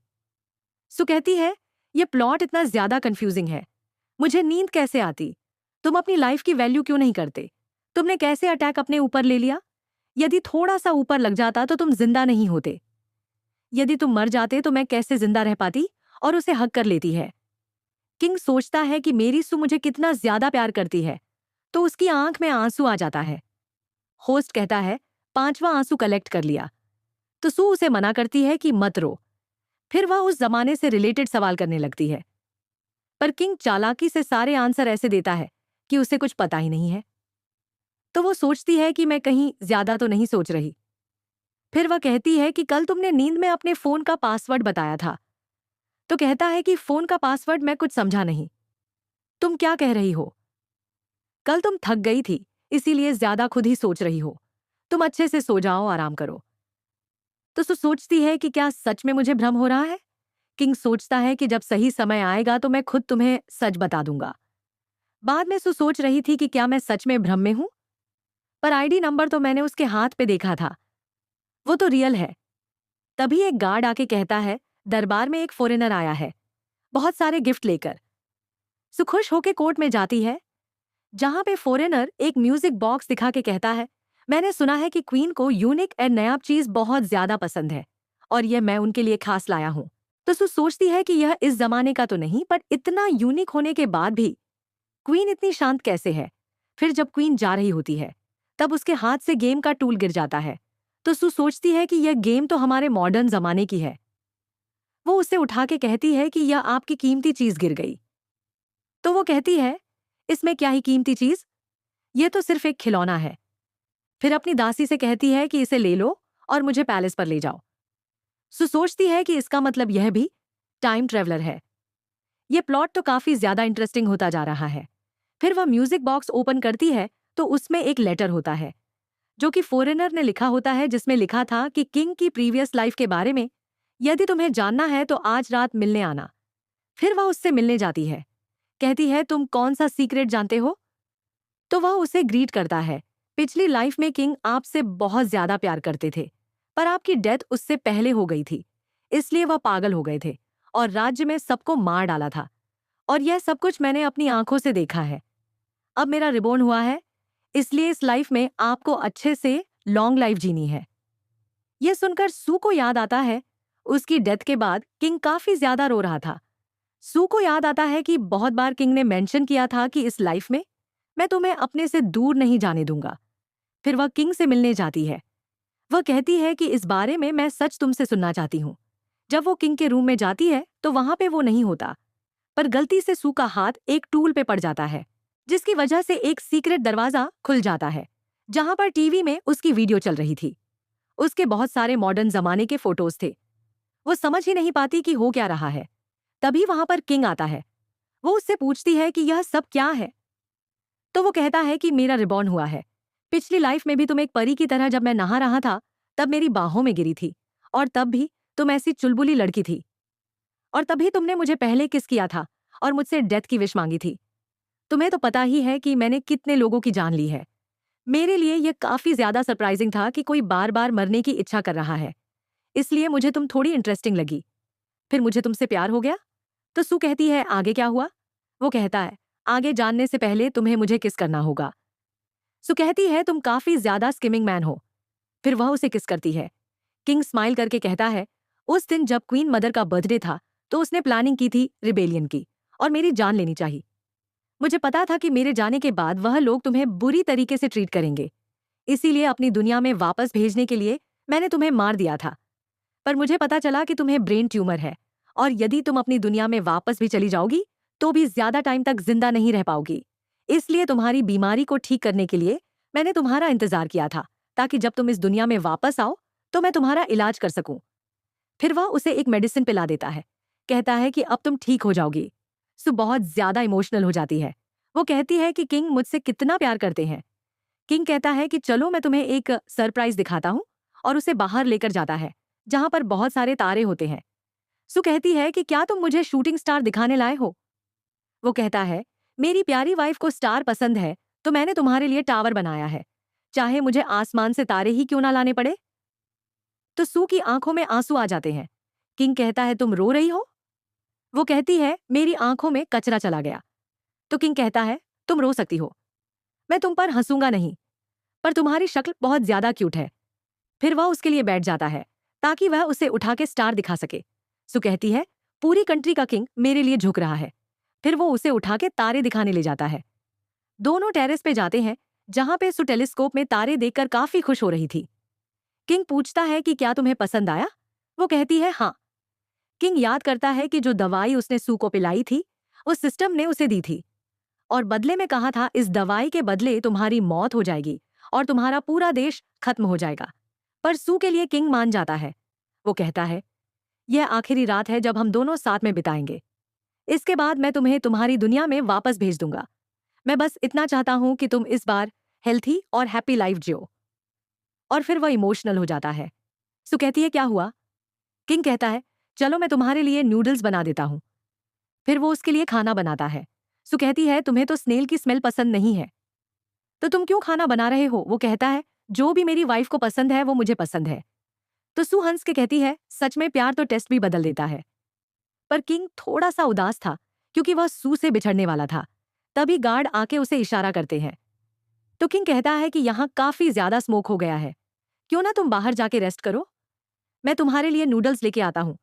सु कहती है, ये प्लॉट इतना ज्यादा कंफ्यूजिंग है, मुझे नींद कैसे आती? तुम अपनी लाइफ की वैल्यू क्यों नहीं करते? तुमने कैसे अटैक अपने ऊपर ले लिया? यदि थोड़ा सा ऊपर लग जाता तो तुम जिंदा नहीं होते। यदि तुम मर जाते तो मैं कैसे जिंदा रह पाती? और उसे हक कर लेती है। किंग सोचता है कि मेरी सु मुझे कितना ज्यादा प्यार करती है, तो उसकी आंख में आंसू आ जाता है। होस्ट कहता है, 5वां आंसू कलेक्ट कर लिया, तो सू उसे मना करती है कि मत रो। फिर वह उस जमाने से रिलेटेड सवाल करने लगती है, पर किंग चालाकी से सारे आंसर ऐसे देता है कि उसे कुछ पता ही नहीं है। तो वो सोचती है कि मैं कहीं ज्यादा तो नहीं सोच रही। फिर वह कहती है कि कल तुमने नींद में अपने फोन का पासवर्ड बताया था। तो कहता है कि फोन का पासवर्ड मैं कुछ समझा नहीं, तुम क्या कह रही हो? कल तुम थक गई थी, इसीलिए ज्यादा खुद ही सोच रही हो, तुम अच्छे से सो जाओ, आराम करो। तो सु सोचती है कि क्या सच में मुझे भ्रम हो रहा है। किंग सोचता है कि जब सही समय आएगा तो मैं खुद तुम्हें सच बता दूंगा। बाद में सु सोच रही थी कि क्या मैं सच में भ्रम में हूं, पर आईडी नंबर तो मैंने उसके हाथ पे देखा था, वो तो रियल है। तभी एक गार्ड आके कहता है, दरबार में एक फॉरेनर आया है, बहुत सारे गिफ्ट लेकर। सु खुश होके कोर्ट में जाती है, जहां पे फॉरेनर एक म्यूजिक बॉक्स दिखा के कहता है, मैंने सुना है कि क्वीन को यूनिक एंड नया चीज बहुत ज्यादा पसंद है, और यह मैं उनके लिए खास लाया हूं। तो सु सोचती है कि यह इस जमाने का तो नहीं, पर इतना यूनिक होने के बाद भी क्वीन इतनी शांत कैसे है। फिर जब क्वीन जा रही होती है तब उसके हाथ से गेम का टूल गिर जाता है, तो सु सोचती है कि यह गेम तो हमारे मॉडर्न जमाने की है। वो उसे उठा के कहती है कि यह आपकी कीमती चीज गिर गई। तो वो कहती है, इसमें क्या ही कीमती चीज, ये तो सिर्फ एक खिलौना है। फिर अपनी दासी से कहती है कि इसे ले लो और मुझे पैलेस पर ले जाओ। सु सोचती है कि इसका मतलब यह भी टाइम ट्रेवलर है। यह प्लॉट तो काफी ज्यादा इंटरेस्टिंग होता जा रहा है। फिर वह म्यूजिक बॉक्स ओपन करती है तो उसमें एक लेटर होता है जो कि फॉरेनर ने लिखा होता है, जिसमें लिखा था कि किंग की प्रीवियस लाइफ के बारे में, यदि तुम्हें जानना है तो आज रात मिलने आना। फिर वह उससे मिलने जाती है, कहती है, तुम कौन सा सीक्रेट जानते हो? तो वह उसे ग्रीट करता है, पिछली लाइफ में किंग आपसे बहुत ज्यादा प्यार करते थे, पर आपकी डेथ उससे पहले हो गई थी, इसलिए वह पागल हो गए थे और राज्य में सबको मार डाला था। और यह सब कुछ मैंने अपनी आंखों से देखा है। अब मेरा रिबॉर्न हुआ है, इसलिए इस लाइफ में आपको अच्छे से लॉन्ग लाइफ जीनी है। यह सुनकर सू को याद आता है, उसकी डेथ के बाद किंग काफी ज्यादा रो रहा था। सू को याद आता है कि बहुत बार किंग ने मेंशन किया था कि इस लाइफ में मैं तुम्हें अपने से दूर नहीं जाने दूंगा। फिर वह किंग से मिलने जाती है। वह कहती है कि इस बारे में मैं सच तुमसे सुनना चाहती हूँ। जब वो किंग के रूम में जाती है तो वहां पे वो नहीं होता, पर गलती से सू का हाथ एक टूल पे पड़ जाता है, जिसकी वजह से एक सीक्रेट दरवाजा खुल जाता है, जहां पर टीवी में उसकी वीडियो चल रही थी। उसके बहुत सारे मॉडर्न जमाने के फोटोज थे। वो समझ ही नहीं पाती कि हो क्या रहा है। तभी वहां पर किंग आता है। वो उससे पूछती है कि यह सब क्या है। तो वो कहता है कि मेरा रिबॉर्न हुआ है। पिछली लाइफ में भी तुम एक परी की तरह जब मैं नहा रहा था तब मेरी बाहों में गिरी थी, और तब भी तुम ऐसी चुलबुली लड़की थी, और तभी तुमने मुझे पहले किस किया था और मुझसे डेथ की विश मांगी थी। तुम्हें तो पता ही है कि मैंने कितने लोगों की जान ली है। मेरे लिए यह काफी ज्यादा सरप्राइजिंग था कि कोई बार बार मरने की इच्छा कर रहा है, इसलिए मुझे तुम थोड़ी इंटरेस्टिंग लगी। फिर मुझे तुमसे प्यार हो गया। तो सू कहती है आगे क्या हुआ। वो कहता है आगे जानने से पहले तुम्हें मुझे किस करना होगा। सू कहती है तुम काफी ज्यादा स्किमिंग मैन हो। फिर वह उसे किस करती है। किंग स्माइल करके कहता है उस दिन जब क्वीन मदर का बर्थडे था तो उसने प्लानिंग की थी रिबेलियन की, और मेरी जान लेनी चाहिए। मुझे पता था कि मेरे जाने के बाद वह लोग तुम्हें बुरी तरीके से ट्रीट करेंगे, इसीलिए अपनी दुनिया में वापस भेजने के लिए मैंने तुम्हें मार दिया था। पर मुझे पता चला कि तुम्हें ब्रेन ट्यूमर है, और यदि तुम अपनी दुनिया में वापस भी चली जाओगी तो भी ज्यादा टाइम तक जिंदा नहीं रह पाओगी। इसलिए तुम्हारी बीमारी को ठीक करने के लिए मैंने तुम्हारा इंतजार किया था, ताकि जब तुम इस दुनिया में वापस आओ तो मैं तुम्हारा इलाज कर सकूं। फिर वह उसे एक मेडिसिन पिला देता है। कहता है कि अब तुम ठीक हो जाओगी। सु बहुत ज्यादा इमोशनल हो जाती है। वो कहती है कि किंग मुझसे कितना प्यार करते हैं। किंग कहता है कि चलो मैं तुम्हें एक सरप्राइज दिखाता हूँ, और उसे बाहर लेकर जाता है जहां पर बहुत सारे तारे होते हैं। सु कहती है कि क्या तुम मुझे शूटिंग स्टार दिखाने लाए हो। वो कहता है मेरी प्यारी वाइफ को स्टार पसंद है, तो मैंने तुम्हारे लिए टावर बनाया है, चाहे मुझे आसमान से तारे ही क्यों ना लाने पड़े। तो सू की आंखों में आंसू आ जाते हैं। किंग कहता है तुम रो रही हो। वो कहती है मेरी आंखों में कचरा चला गया। तो किंग कहता है तुम रो सकती हो, मैं तुम पर हंसूंगा नहीं, पर तुम्हारी शक्ल बहुत ज्यादा क्यूट है। फिर वह उसके लिए बैठ जाता है ताकि वह उसे उठा के स्टार दिखा सके। सु कहती है पूरी कंट्री का किंग मेरे लिए झुक रहा है। फिर वो उसे उठा के तारे दिखाने ले जाता है। दोनों टेरेस पे जाते हैं, जहां पे सु टेलीस्कोप में तारे देखकर काफी खुश हो रही थी। किंग पूछता है कि क्या तुम्हें पसंद आया। वो कहती है हाँ। किंग याद करता है कि जो दवाई उसने सू को पिलाई थी उस सिस्टम ने उसे दी थी, और बदले में कहा था इस दवाई के बदले तुम्हारी मौत हो जाएगी और तुम्हारा पूरा देश खत्म हो जाएगा। पर सू के लिए किंग मान जाता है। वो कहता है यह आखिरी रात है जब हम दोनों साथ में बिताएंगे। इसके बाद मैं तुम्हें तुम्हारी दुनिया में वापस भेज दूंगा। मैं बस इतना चाहता हूं कि तुम इस बार हेल्थी और हैप्पी लाइफ जियो। और फिर वह इमोशनल हो जाता है। सु कहती है क्या हुआ। किंग कहता है चलो मैं तुम्हारे लिए नूडल्स बना देता हूं। फिर वो उसके लिए खाना बनाता है। सु कहती है तुम्हें तो स्नेल की स्मेल पसंद नहीं है, तो तुम क्यों खाना बना रहे हो। वो कहता है जो भी मेरी वाइफ को पसंद है वो मुझे पसंद है। तो सु हंस के कहती है सच में प्यार तो टेस्ट भी बदल देता है। पर किंग थोड़ा सा उदास था क्योंकि वह सू से बिछड़ने वाला था। तभी गार्ड आके उसे इशारा करते हैं। तो किंग कहता है कि यहाँ काफी ज्यादा स्मोक हो गया है, क्यों ना तुम बाहर जाके रेस्ट करो, मैं तुम्हारे लिए नूडल्स लेके आता हूँ।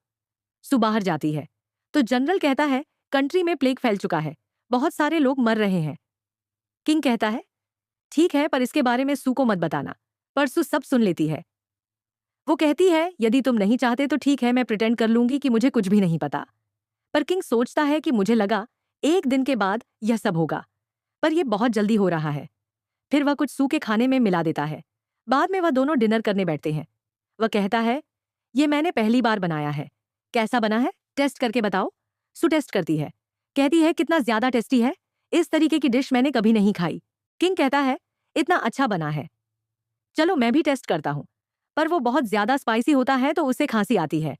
सु बाहर जाती है तो जनरल कहता है कंट्री में प्लेग फैल चुका है, बहुत सारे लोग मर रहे हैं। किंग कहता है ठीक है, पर इसके बारे में सू को मत बताना। पर सु सब सुन लेती है। वो कहती है यदि तुम नहीं चाहते तो ठीक है, मैं प्रिटेंड कर लूंगी कि मुझे कुछ भी नहीं पता। पर किंग सोचता है कि मुझे लगा एक दिन के बाद यह सब होगा, पर यह बहुत जल्दी हो रहा है। फिर वह कुछ सू के खाने में मिला देता है। बाद में वह दोनों डिनर करने बैठते हैं। वह कहता है ये मैंने पहली बार बनाया है, कैसा बना है टेस्ट करके बताओ। सु टेस्ट करती है, कहती है कितना ज्यादा टेस्टी है, इस तरीके की डिश मैंने कभी नहीं खाई। किंग कहता है इतना अच्छा बना है, चलो मैं भी टेस्ट करता हूं, पर वो बहुत ज्यादा स्पाइसी होता है तो उसे खांसी आती है।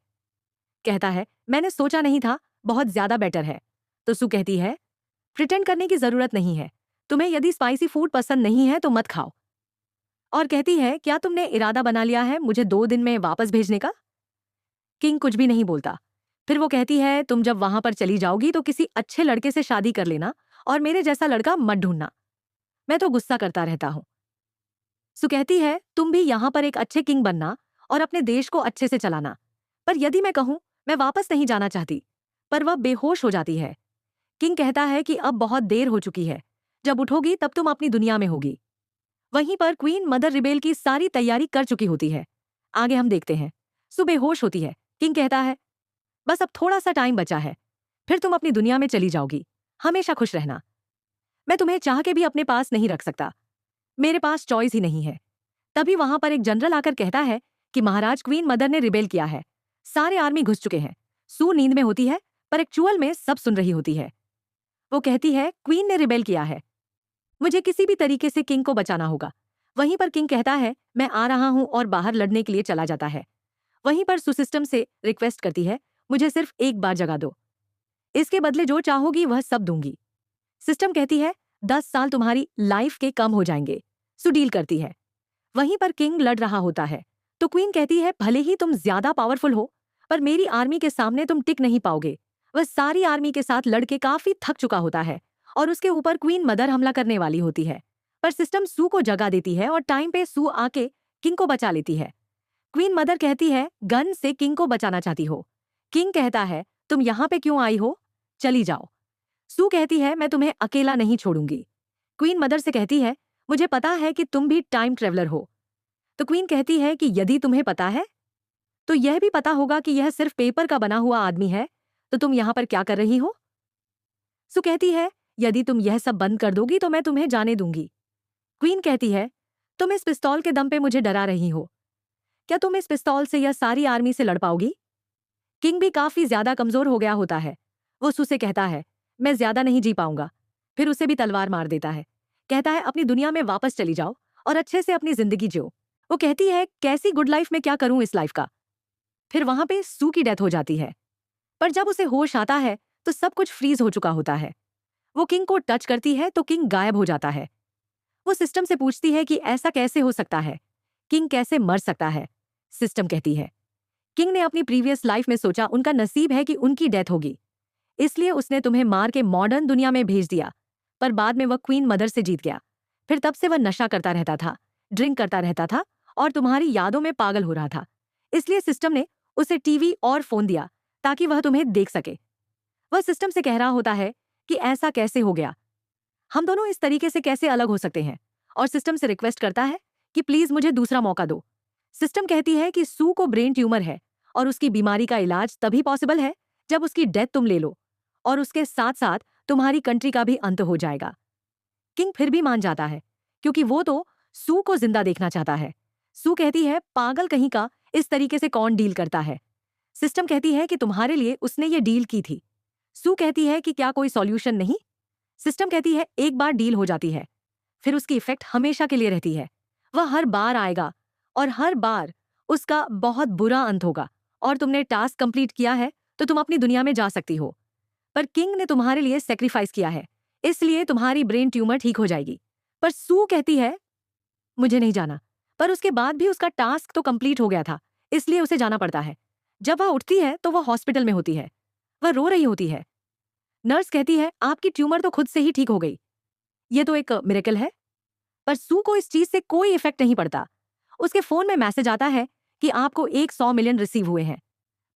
कहता है मैंने सोचा नहीं था, बहुत ज्यादा बेटर है। तो सु कहती है प्रिटेंड करने की जरूरत नहीं है, तुम्हें यदि स्पाइसी फूड पसंद नहीं है तो मत खाओ। और कहती है क्या तुमने इरादा बना लिया है मुझे 2 दिन में वापस भेजने का। किंग कुछ भी नहीं बोलता। फिर वो कहती है तुम जब वहां पर चली जाओगी तो किसी अच्छे लड़के से शादी कर लेना और मेरे जैसा लड़का मत ढूंढना। मैं तो गुस्सा करता रहता हूँ। सु कहती है तुम भी यहाँ पर एक अच्छे किंग बनना और अपने देश को अच्छे से चलाना। पर यदि मैं कहूँ मैं वापस नहीं जाना चाहती, पर वह बेहोश हो जाती है। किंग कहता है कि अब बहुत देर हो चुकी है, जब उठोगी तब तुम अपनी दुनिया में होगी। वहीं पर क्वीन मदर रिबेल की सारी तैयारी कर चुकी होती है। आगे हम देखते हैं। सु बेहोश होती है। किंग कहता है बस अब थोड़ा सा टाइम बचा है, फिर तुम अपनी दुनिया में चली जाओगी। हमेशा खुश रहना। मैं तुम्हें चाह के भी अपने पास नहीं रख सकता, मेरे पास चॉइस ही नहीं है। तभी वहां पर एक जनरल आकर कहता है कि महाराज क्वीन मदर ने रिबेल किया है, सारे आर्मी घुस चुके हैं। सू नींद में होती है पर एक्चुअल में सब सुन रही होती है। वो कहती है क्वीन ने रिबेल किया है, मुझे किसी भी तरीके से किंग को बचाना होगा। वहीं पर किंग कहता है मैं आ रहा हूं और बाहर लड़ने के लिए चला जाता है। वहीं पर सू सिस्टम से रिक्वेस्ट करती है मुझे सिर्फ एक बार जगा दो, इसके बदले जो चाहोगी वह सब दूंगी। सिस्टम कहती है 10 साल तुम्हारी लाइफ के कम हो जाएंगे। सु डील करती है। वहीं पर किंग लड़ रहा होता है तो क्वीन कहती है भले ही तुम ज्यादा पावरफुल हो, पर मेरी आर्मी के सामने तुम टिक नहीं पाओगे। वह सारी आर्मी के साथ लड़के काफी थक चुका होता है और उसके ऊपर क्वीन मदर हमला करने वाली होती है। पर सिस्टम सू को जगा देती है और टाइम पे सू आके किंग को बचा लेती है। क्वीन मदर कहती है गन से किंग को बचाना चाहती हो। किंग कहता है तुम यहाँ पे क्यों आई हो, चली जाओ। सू कहती है मैं तुम्हें अकेला नहीं छोड़ूंगी। क्वीन मदर से कहती है मुझे पता है कि तुम भी टाइम ट्रेवलर हो। तो क्वीन कहती है कि यदि तुम्हें पता है तो यह भी पता होगा कि यह सिर्फ पेपर का बना हुआ आदमी है, तो तुम यहाँ पर क्या कर रही हो। सु कहती है यदि तुम यह सब बंद कर दोगी तो मैं तुम्हें जाने दूंगी। क्वीन कहती है तुम इस पिस्तौल के दम पे मुझे डरा रही हो, क्या तुम इस पिस्तौल से यह सारी आर्मी से लड़ पाओगी। किंग भी काफी ज्यादा कमजोर हो गया होता है। वो सु से कहता है मैं ज्यादा नहीं जी पाऊंगा, फिर उसे भी तलवार मार देता है। कहता है अपनी दुनिया में वापस चली जाओ और अच्छे से अपनी जिंदगी जियो। वो कहती है कैसी गुड लाइफ में क्या करूं इस लाइफ का। फिर वहां पे सू की डेथ हो जाती है, पर जब उसे होश आता है तो सब कुछ फ्रीज हो चुका होता है। वो किंग को टच करती है तो किंग गायब हो जाता है। वो सिस्टम से पूछती है कि ऐसा कैसे हो सकता है, किंग कैसे मर सकता है। सिस्टम कहती है किंग ने अपनी प्रीवियस लाइफ में सोचा उनका नसीब है कि उनकी डेथ होगी, इसलिए उसने तुम्हें मार के मॉडर्न दुनिया में भेज दिया। पर बाद में वह क्वीन मदर से जीत गया। फिर तब से वह नशा करता रहता था, ड्रिंक करता रहता था और तुम्हारी यादों में पागल हो रहा था। इसलिए सिस्टम ने उसे टीवी और फोन दिया ताकि वह तुम्हें देख सके। वह सिस्टम से कह रहा होता है कि ऐसा कैसे हो गया, हम दोनों इस तरीके से कैसे अलग हो सकते हैं, और सिस्टम से रिक्वेस्ट करता है कि प्लीज मुझे दूसरा मौका दो। सिस्टम कहती है कि सू को ब्रेन ट्यूमर है और उसकी बीमारी का इलाज तभी पॉसिबल है जब उसकी डेथ तुम ले लो, और उसके साथ साथ तुम्हारी कंट्री का भी अंत हो जाएगा। किंग फिर भी मान जाता है क्योंकि वो तो सू को जिंदा देखना चाहता है। सू कहती है पागल कहीं का, इस तरीके से कौन डील करता है। सिस्टम कहती है कि तुम्हारे लिए उसने ये डील की थी। सू कहती है कि क्या कोई सॉल्यूशन नहीं। सिस्टम कहती है एक बार डील हो जाती है फिर उसकी इफेक्ट हमेशा के लिए रहती है। वह हर बार आएगा और हर बार उसका बहुत बुरा अंत होगा, और तुमने टास्क कंप्लीट किया है तो तुम अपनी दुनिया में जा सकती हो। पर किंग ने तुम्हारे लिए सेक्रीफाइस किया है, इसलिए तुम्हारी ब्रेन ट्यूमर ठीक हो जाएगी। पर सू कहती है मुझे नहीं जाना, पर उसके बाद भी उसका टास्क तो कंप्लीट हो गया था, इसलिए उसे जाना पड़ता है। जब वह उठती है तो वह हॉस्पिटल में होती है, वह रो रही होती है। नर्स कहती है आपकी ट्यूमर तो खुद से ही ठीक हो गई, ये तो एक मिरेकल है। पर सू को इस चीज से कोई इफेक्ट नहीं पड़ता। उसके फोन में मैसेज आता है कि आपको 100 मिलियन रिसीव हुए हैं,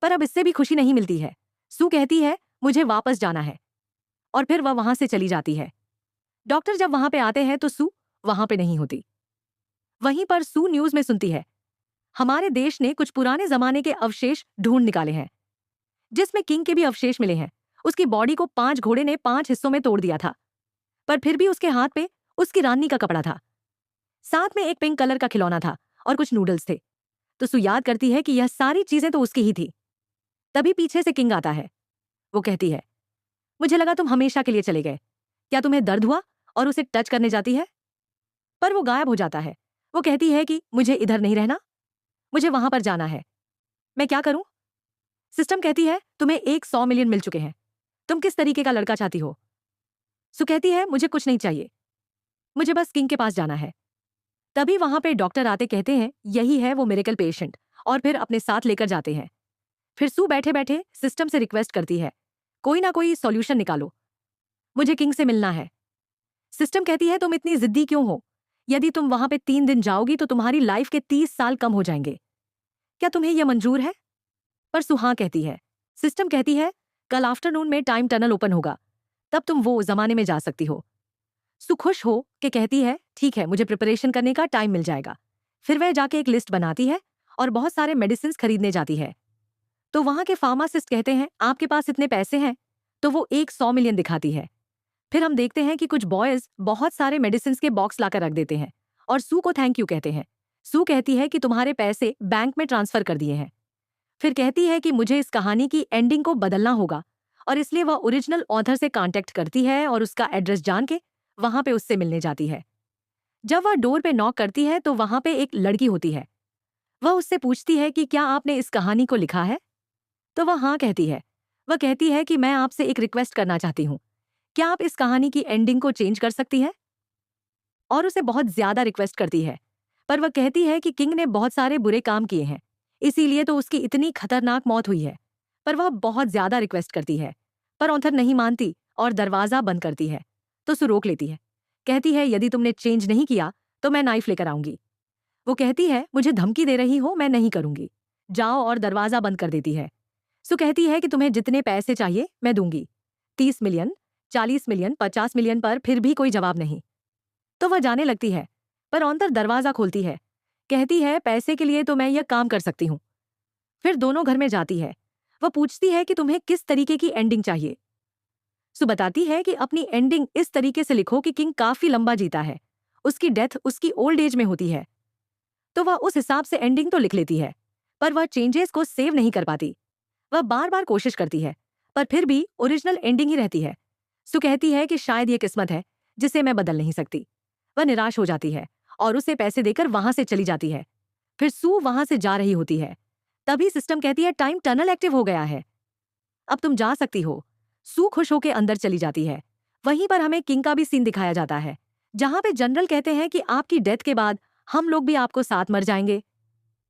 पर अब इससे भी खुशी नहीं मिलती है। सू कहती है मुझे वापस जाना है, और फिर वह वहां से चली जाती है। डॉक्टर जब वहां पे आते हैं तो सू वहां पे नहीं होती। वहीं पर सू न्यूज में सुनती है हमारे देश ने कुछ पुराने जमाने के अवशेष ढूंढ निकाले हैं, जिसमें किंग के भी अवशेष मिले हैं। उसकी बॉडी को 5 घोड़े ने 5 हिस्सों में तोड़ दिया था, पर फिर भी उसके हाथ पे उसकी रानी का कपड़ा था, साथ में एक पिंक कलर का खिलौना था और कुछ नूडल्स थे। तो सू याद करती है कि यह सारी चीजें तो उसकी ही थी। तभी पीछे से किंग आता है। वो कहती है मुझे लगा तुम हमेशा के लिए चले गए, क्या तुम्हें दर्द हुआ, और उसे टच करने जाती है पर वो गायब हो जाता है। वो कहती है कि मुझे इधर नहीं रहना, मुझे वहां पर जाना है, मैं क्या करूं। सिस्टम कहती है तुम्हें 100 मिलियन मिल चुके हैं, तुम किस तरीके का लड़का चाहती हो। सु कहती है मुझे कुछ नहीं चाहिए, मुझे बस किंग के पास जाना है। तभी वहां पे डॉक्टर आते कहते हैं यही है वो मिरेकल पेशेंट, और फिर अपने साथ लेकर जाते हैं। फिर सू बैठे बैठे सिस्टम से रिक्वेस्ट करती है, कोई ना कोई सॉल्यूशन निकालो, मुझे किंग से मिलना है। सिस्टम कहती है, तुम इतनी जिद्दी क्यों हो? यदि तुम वहां पे 3 दिन जाओगी तो तुम्हारी लाइफ के 30 साल कम हो जाएंगे। क्या तुम्हें यह मंजूर है? पर सू हाँ कहती है। सिस्टम कहती है, कल आफ्टरनून में टाइम टनल ओपन होगा, तब तुम वो जमाने में जा सकती हो। सू खुश हो के कहती है, ठीक है, मुझे प्रिपरेशन करने का टाइम मिल जाएगा। फिर वह जाके एक लिस्ट बनाती है और बहुत सारे मेडिसिन खरीदने जाती है। तो वहां के फार्मासिस्ट कहते हैं, आपके पास इतने पैसे हैं? तो वो 100 मिलियन दिखाती है। फिर हम देखते हैं कि कुछ बॉयज बहुत सारे मेडिसिन के बॉक्स लाकर रख देते हैं और सू को थैंक यू कहते हैं। सू कहती है कि तुम्हारे पैसे बैंक में ट्रांसफर कर दिए हैं। फिर कहती है कि मुझे इस कहानी की एंडिंग को बदलना होगा और इसलिए वह ओरिजिनल ऑथर से कांटेक्ट करती है और उसका एड्रेस जान के वहां पे उससे मिलने जाती है। जब वह डोर पे नॉक करती है तो वहां पे एक लड़की होती है। वह उससे पूछती है कि क्या आपने इस कहानी को लिखा है? तो वह हाँ कहती है। वह कहती है कि मैं आपसे एक रिक्वेस्ट करना चाहती हूँ, क्या आप इस कहानी की एंडिंग को चेंज कर सकती है? और उसे बहुत ज्यादा रिक्वेस्ट करती है, पर वह कहती है कि किंग ने बहुत सारे बुरे काम किए हैं, इसीलिए तो उसकी इतनी खतरनाक मौत हुई है। पर वह बहुत ज्यादा रिक्वेस्ट करती है, पर ऑथर नहीं मानती और दरवाजा बंद करती है। तो सू रोक लेती है, कहती है, यदि तुमने चेंज नहीं किया तो मैं नाइफ लेकर आऊंगी। वो कहती है, मुझे धमकी दे रही हो, मैं नहीं करूंगी, जाओ, और दरवाजा बंद कर देती है। सू कहती है कि तुम्हें जितने पैसे चाहिए मैं दूंगी, 30 मिलियन, 40 मिलियन, 50 मिलियन, पर फिर भी कोई जवाब नहीं। तो वह जाने लगती है, पर ऑथर दरवाजा खोलती है, कहती है, पैसे के लिए तो मैं यह काम कर सकती हूँ। फिर दोनों घर में जाती है। वह पूछती है कि तुम्हें किस तरीके की एंडिंग चाहिए। सू बताती है कि अपनी एंडिंग इस तरीके से लिखो कि किंग काफी लंबा जीता है, उसकी डेथ उसकी ओल्ड एज में होती है। तो वह उस हिसाब से एंडिंग तो लिख लेती है, पर वह चेंजेस को सेव नहीं कर पाती। वह बार बार कोशिश करती है, पर फिर भी ओरिजिनल एंडिंग ही रहती है। सू कहती है कि शायद ये किस्मत है जिसे मैं बदल नहीं सकती। वह निराश हो जाती है और उसे पैसे देकर वहां से चली जाती है। फिर सू वहां से जा रही होती है, तभी सिस्टम कहती है, टाइम टनल एक्टिव हो गया है, अब तुम जा सकती हो। सू खुश होकर अंदर चली जाती है। वहीं पर हमें किंग का भी सीन दिखाया जाता है, जहां पे जनरल कहते हैं कि आपकी डेथ के बाद हम लोग भी आपको साथ मर जाएंगे।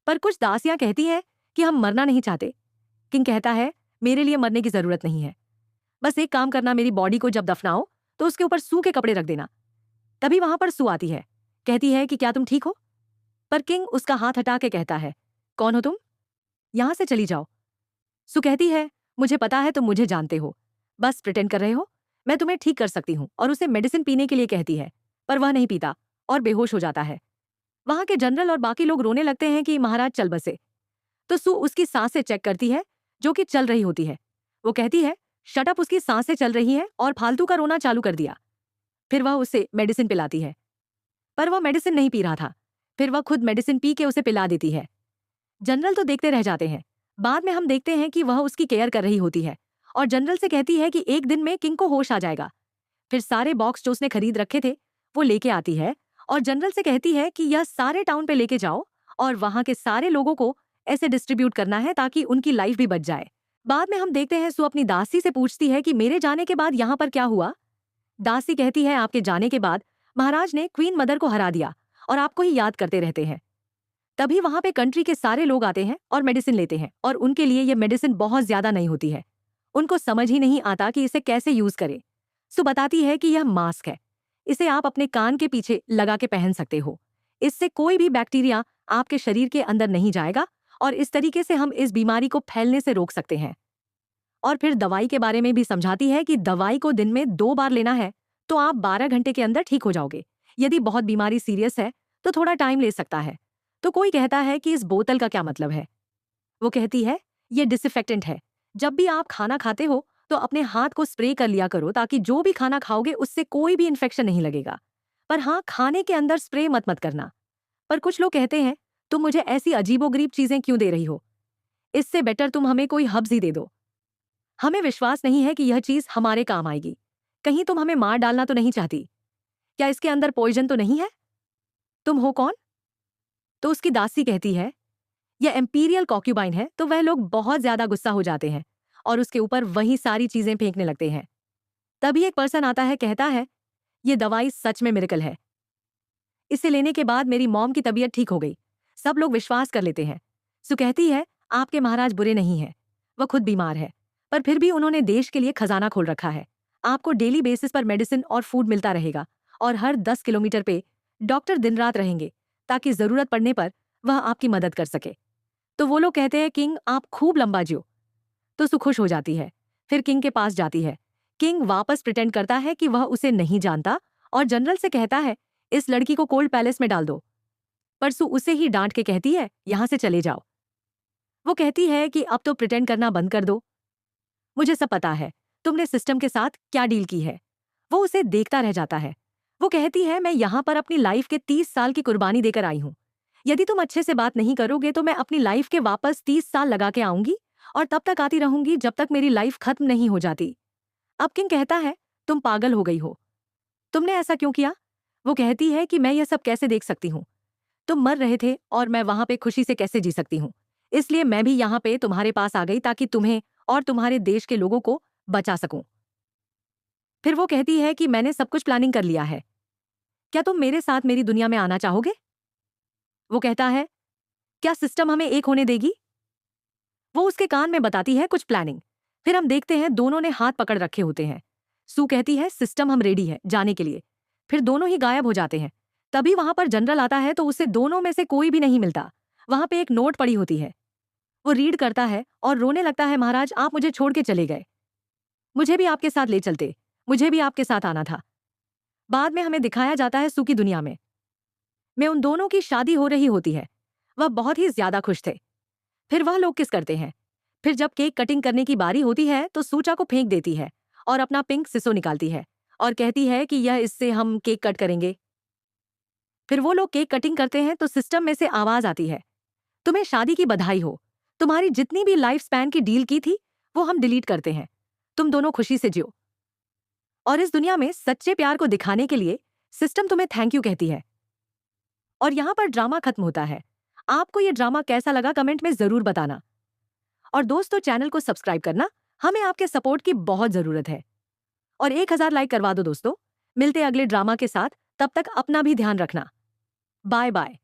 पर कुछ दासियां कहती हैं कि हम मरना नहीं चाहते। किंग कहता है, मेरे लिए मरने की जरूरत नहीं है, बस एक काम करना, मेरी बॉडी को जब दफनाओ तो उसके ऊपर सू के कपड़े रख देना। तभी वहां पर सू आती है, कहती है कि क्या तुम ठीक हो? पर किंग उसका हाथ हटा के कहता है, कौन हो तुम? यहां से चली जाओ। सू कहती है, मुझे पता है तुम मुझे जानते हो, बस प्रिटेंड कर रहे हो, मैं तुम्हें ठीक कर सकती हूँ, और उसे मेडिसिन पीने के लिए कहती है, पर वह नहीं पीता और बेहोश हो जाता है। वहां के जनरल और बाकी लोग रोने लगते हैं कि महाराज चल बसे। तो सू उसकी सांसें चेक करती है, जो कि चल रही होती है। वो कहती है, शट अप, उसकी सांसें चल रही हैं और फालतू का रोना चालू कर दिया। फिर वह उसे मेडिसिन पिलाती है, पर वह मेडिसिन नहीं पी रहा था। फिर वह खुद मेडिसिन पी के उसे पिला देती है। जनरल तो देखते रह जाते हैं। बाद में हम देखते हैं कि वह उसकी केयर कर रही होती है और जनरल से कहती है कि एक दिन में किंग को होश आ जाएगा। फिर सारे बॉक्स जो उसने खरीद रखे थे वो लेके आती है और जनरल से कहती है कि यह सारे टाउन पे लेके जाओ और वहां के सारे लोगों को ऐसे डिस्ट्रीब्यूट करना है ताकि उनकी लाइफ भी बच जाए। बाद में हम देखते हैं, सू अपनी दासी से पूछती है कि मेरे जाने के बाद यहाँ पर क्या हुआ। दासी कहती है, आपके जाने के बाद महाराज ने क्वीन मदर को हरा दिया और आपको ही याद करते रहते हैं। तभी वहां पे कंट्री के सारे लोग आते हैं और मेडिसिन लेते हैं, और उनके लिए ये मेडिसिन बहुत ज्यादा नहीं होती है। उनको समझ ही नहीं आता कि इसे कैसे यूज करें। सो बताती है कि यह मास्क है, इसे आप अपने कान के पीछे लगा के पहन सकते हो। इससे कोई भी बैक्टीरिया आपके शरीर के अंदर नहीं जाएगा और इस तरीके से हम इस बीमारी को फैलने से रोक सकते हैं। और फिर दवाई के बारे में भी समझाती है कि दवाई को दिन में 2 बार लेना है तो आप 12 घंटे के अंदर ठीक हो जाओगे। यदि बहुत बीमारी सीरियस है तो थोड़ा टाइम ले सकता है। तो कोई कहता है कि इस बोतल का क्या मतलब है। वो कहती है, ये डिसइंफेक्टेंट है, जब भी आप खाना खाते हो तो अपने हाथ को स्प्रे कर लिया करो ताकि जो भी खाना खाओगे उससे कोई भी इन्फेक्शन नहीं लगेगा। पर हाँ, खाने के अंदर स्प्रे मत मत करना। पर कुछ लोग कहते हैं, तुम मुझे ऐसी अजीबोगरीब चीजें क्यों दे रही हो, इससे बेटर तुम हमें कोई हब्स ही दे दो। हमें विश्वास नहीं है कि यह चीज हमारे काम आएगी। कहीं तुम हमें मार डालना तो नहीं चाहती? क्या इसके अंदर पॉइजन तो नहीं है? तुम हो कौन? तो उसकी दासी कहती है, यह एम्पीरियल कॉक्यूबाइन है। तो वह लोग बहुत ज्यादा गुस्सा हो जाते हैं और उसके ऊपर वही सारी चीजें फेंकने लगते हैं। तभी एक पर्सन आता है, कहता है, ये दवाई सच में मिरेकल है, इसे लेने के बाद मेरी मॉम की तबीयत ठीक हो गई। सब लोग विश्वास कर लेते हैं। सो कहती है, आपके महाराज बुरे नहीं हैं, वह खुद बीमार है, पर फिर भी उन्होंने देश के लिए खजाना खोल रखा है। आपको डेली बेसिस पर मेडिसिन और फूड मिलता रहेगा और हर 10 किलोमीटर पे डॉक्टर दिन रात रहेंगे ताकि जरूरत पड़ने पर वह आपकी मदद कर सके। तो वो लोग कहते हैं किंग आप खूब लंबा जियो। तो सु खुश हो जाती है, फिर किंग के पास जाती है। किंग वापस प्रिटेंड करता है कि वह उसे नहीं जानता और जनरल से कहता है इस लड़की को कोल्ड पैलेस में डाल दो। पर सु उसे ही डांट के कहती है यहां से चले जाओ। वो कहती है कि अब तो प्रिटेंड करना बंद कर दो, मुझे सब पता है तुमने सिस्टम के साथ क्या डील की है। वो उसे देखता रह जाता है। वो कहती है मैं यहाँ पर अपनी लाइफ के 30 साल की कुर्बानी देकर आई हूँ। यदि तुम अच्छे से बात नहीं करोगे तो मैं अपनी लाइफ के वापस 30 साल लगा के आऊंगी और तब तक आती रहूंगी जब तक मेरी लाइफ खत्म नहीं हो जाती। अब किंग कहता है तुम पागल हो गई हो, तुमने ऐसा क्यों किया। वो कहती है कि मैं यह सब कैसे देख सकती हूँ, तुम मर रहे थे और मैं वहां पे खुशी से कैसे जी सकती हूँ। इसलिए मैं भी यहाँ पे तुम्हारे पास आ गई ताकि तुम्हें और तुम्हारे देश के लोगों को बचा सकूं। फिर वो कहती है कि मैंने सब कुछ प्लानिंग कर लिया है, क्या तुम मेरे साथ मेरी दुनिया में आना चाहोगे। वो कहता है क्या सिस्टम हमें एक होने देगी। वो उसके कान में बताती है कुछ प्लानिंग। फिर हम देखते हैं दोनों ने हाथ पकड़ रखे होते हैं। सू कहती है सिस्टम हम रेडी है जाने के लिए। फिर दोनों ही गायब हो जाते हैं। तभी वहां पर जनरल आता है तो उसे दोनों में से कोई भी नहीं मिलता। वहां पे एक नोट पड़ी होती है। वो रीड करता है और रोने लगता है महाराज आप मुझे छोड़ के चले गए, मुझे भी आपके साथ ले चलते, मुझे भी आपके साथ आना था। बाद में हमें दिखाया जाता है सू की दुनिया में उन दोनों की शादी हो रही होती है। वह बहुत ही ज्यादा खुश थे। फिर वह लोग किस करते हैं। फिर जब केक कटिंग करने की बारी होती है तो सूचा को फेंक देती है और अपना पिंक सिसो निकालती है और कहती है कि यह इससे हम केक कट करेंगे। फिर वो लोग केक कटिंग करते हैं तो सिस्टम में से आवाज आती है तुम्हें शादी की बधाई हो, तुम्हारी जितनी भी लाइफ स्पैन की डील की थी वो हम डिलीट करते हैं, तुम दोनों खुशी से जियो। और इस दुनिया में सच्चे प्यार को दिखाने के लिए सिस्टम तुम्हें थैंक यू कहती है। और यहाँ पर ड्रामा खत्म होता है। आपको ये ड्रामा कैसा लगा कमेंट में जरूर बताना। और दोस्तों चैनल को सब्सक्राइब करना, हमें आपके सपोर्ट की बहुत जरूरत है। और 1000 लाइक करवा दो दोस्तों। मिलते अगले ड्रामा के साथ, तब तक अपना भी ध्यान रखना। Bye bye.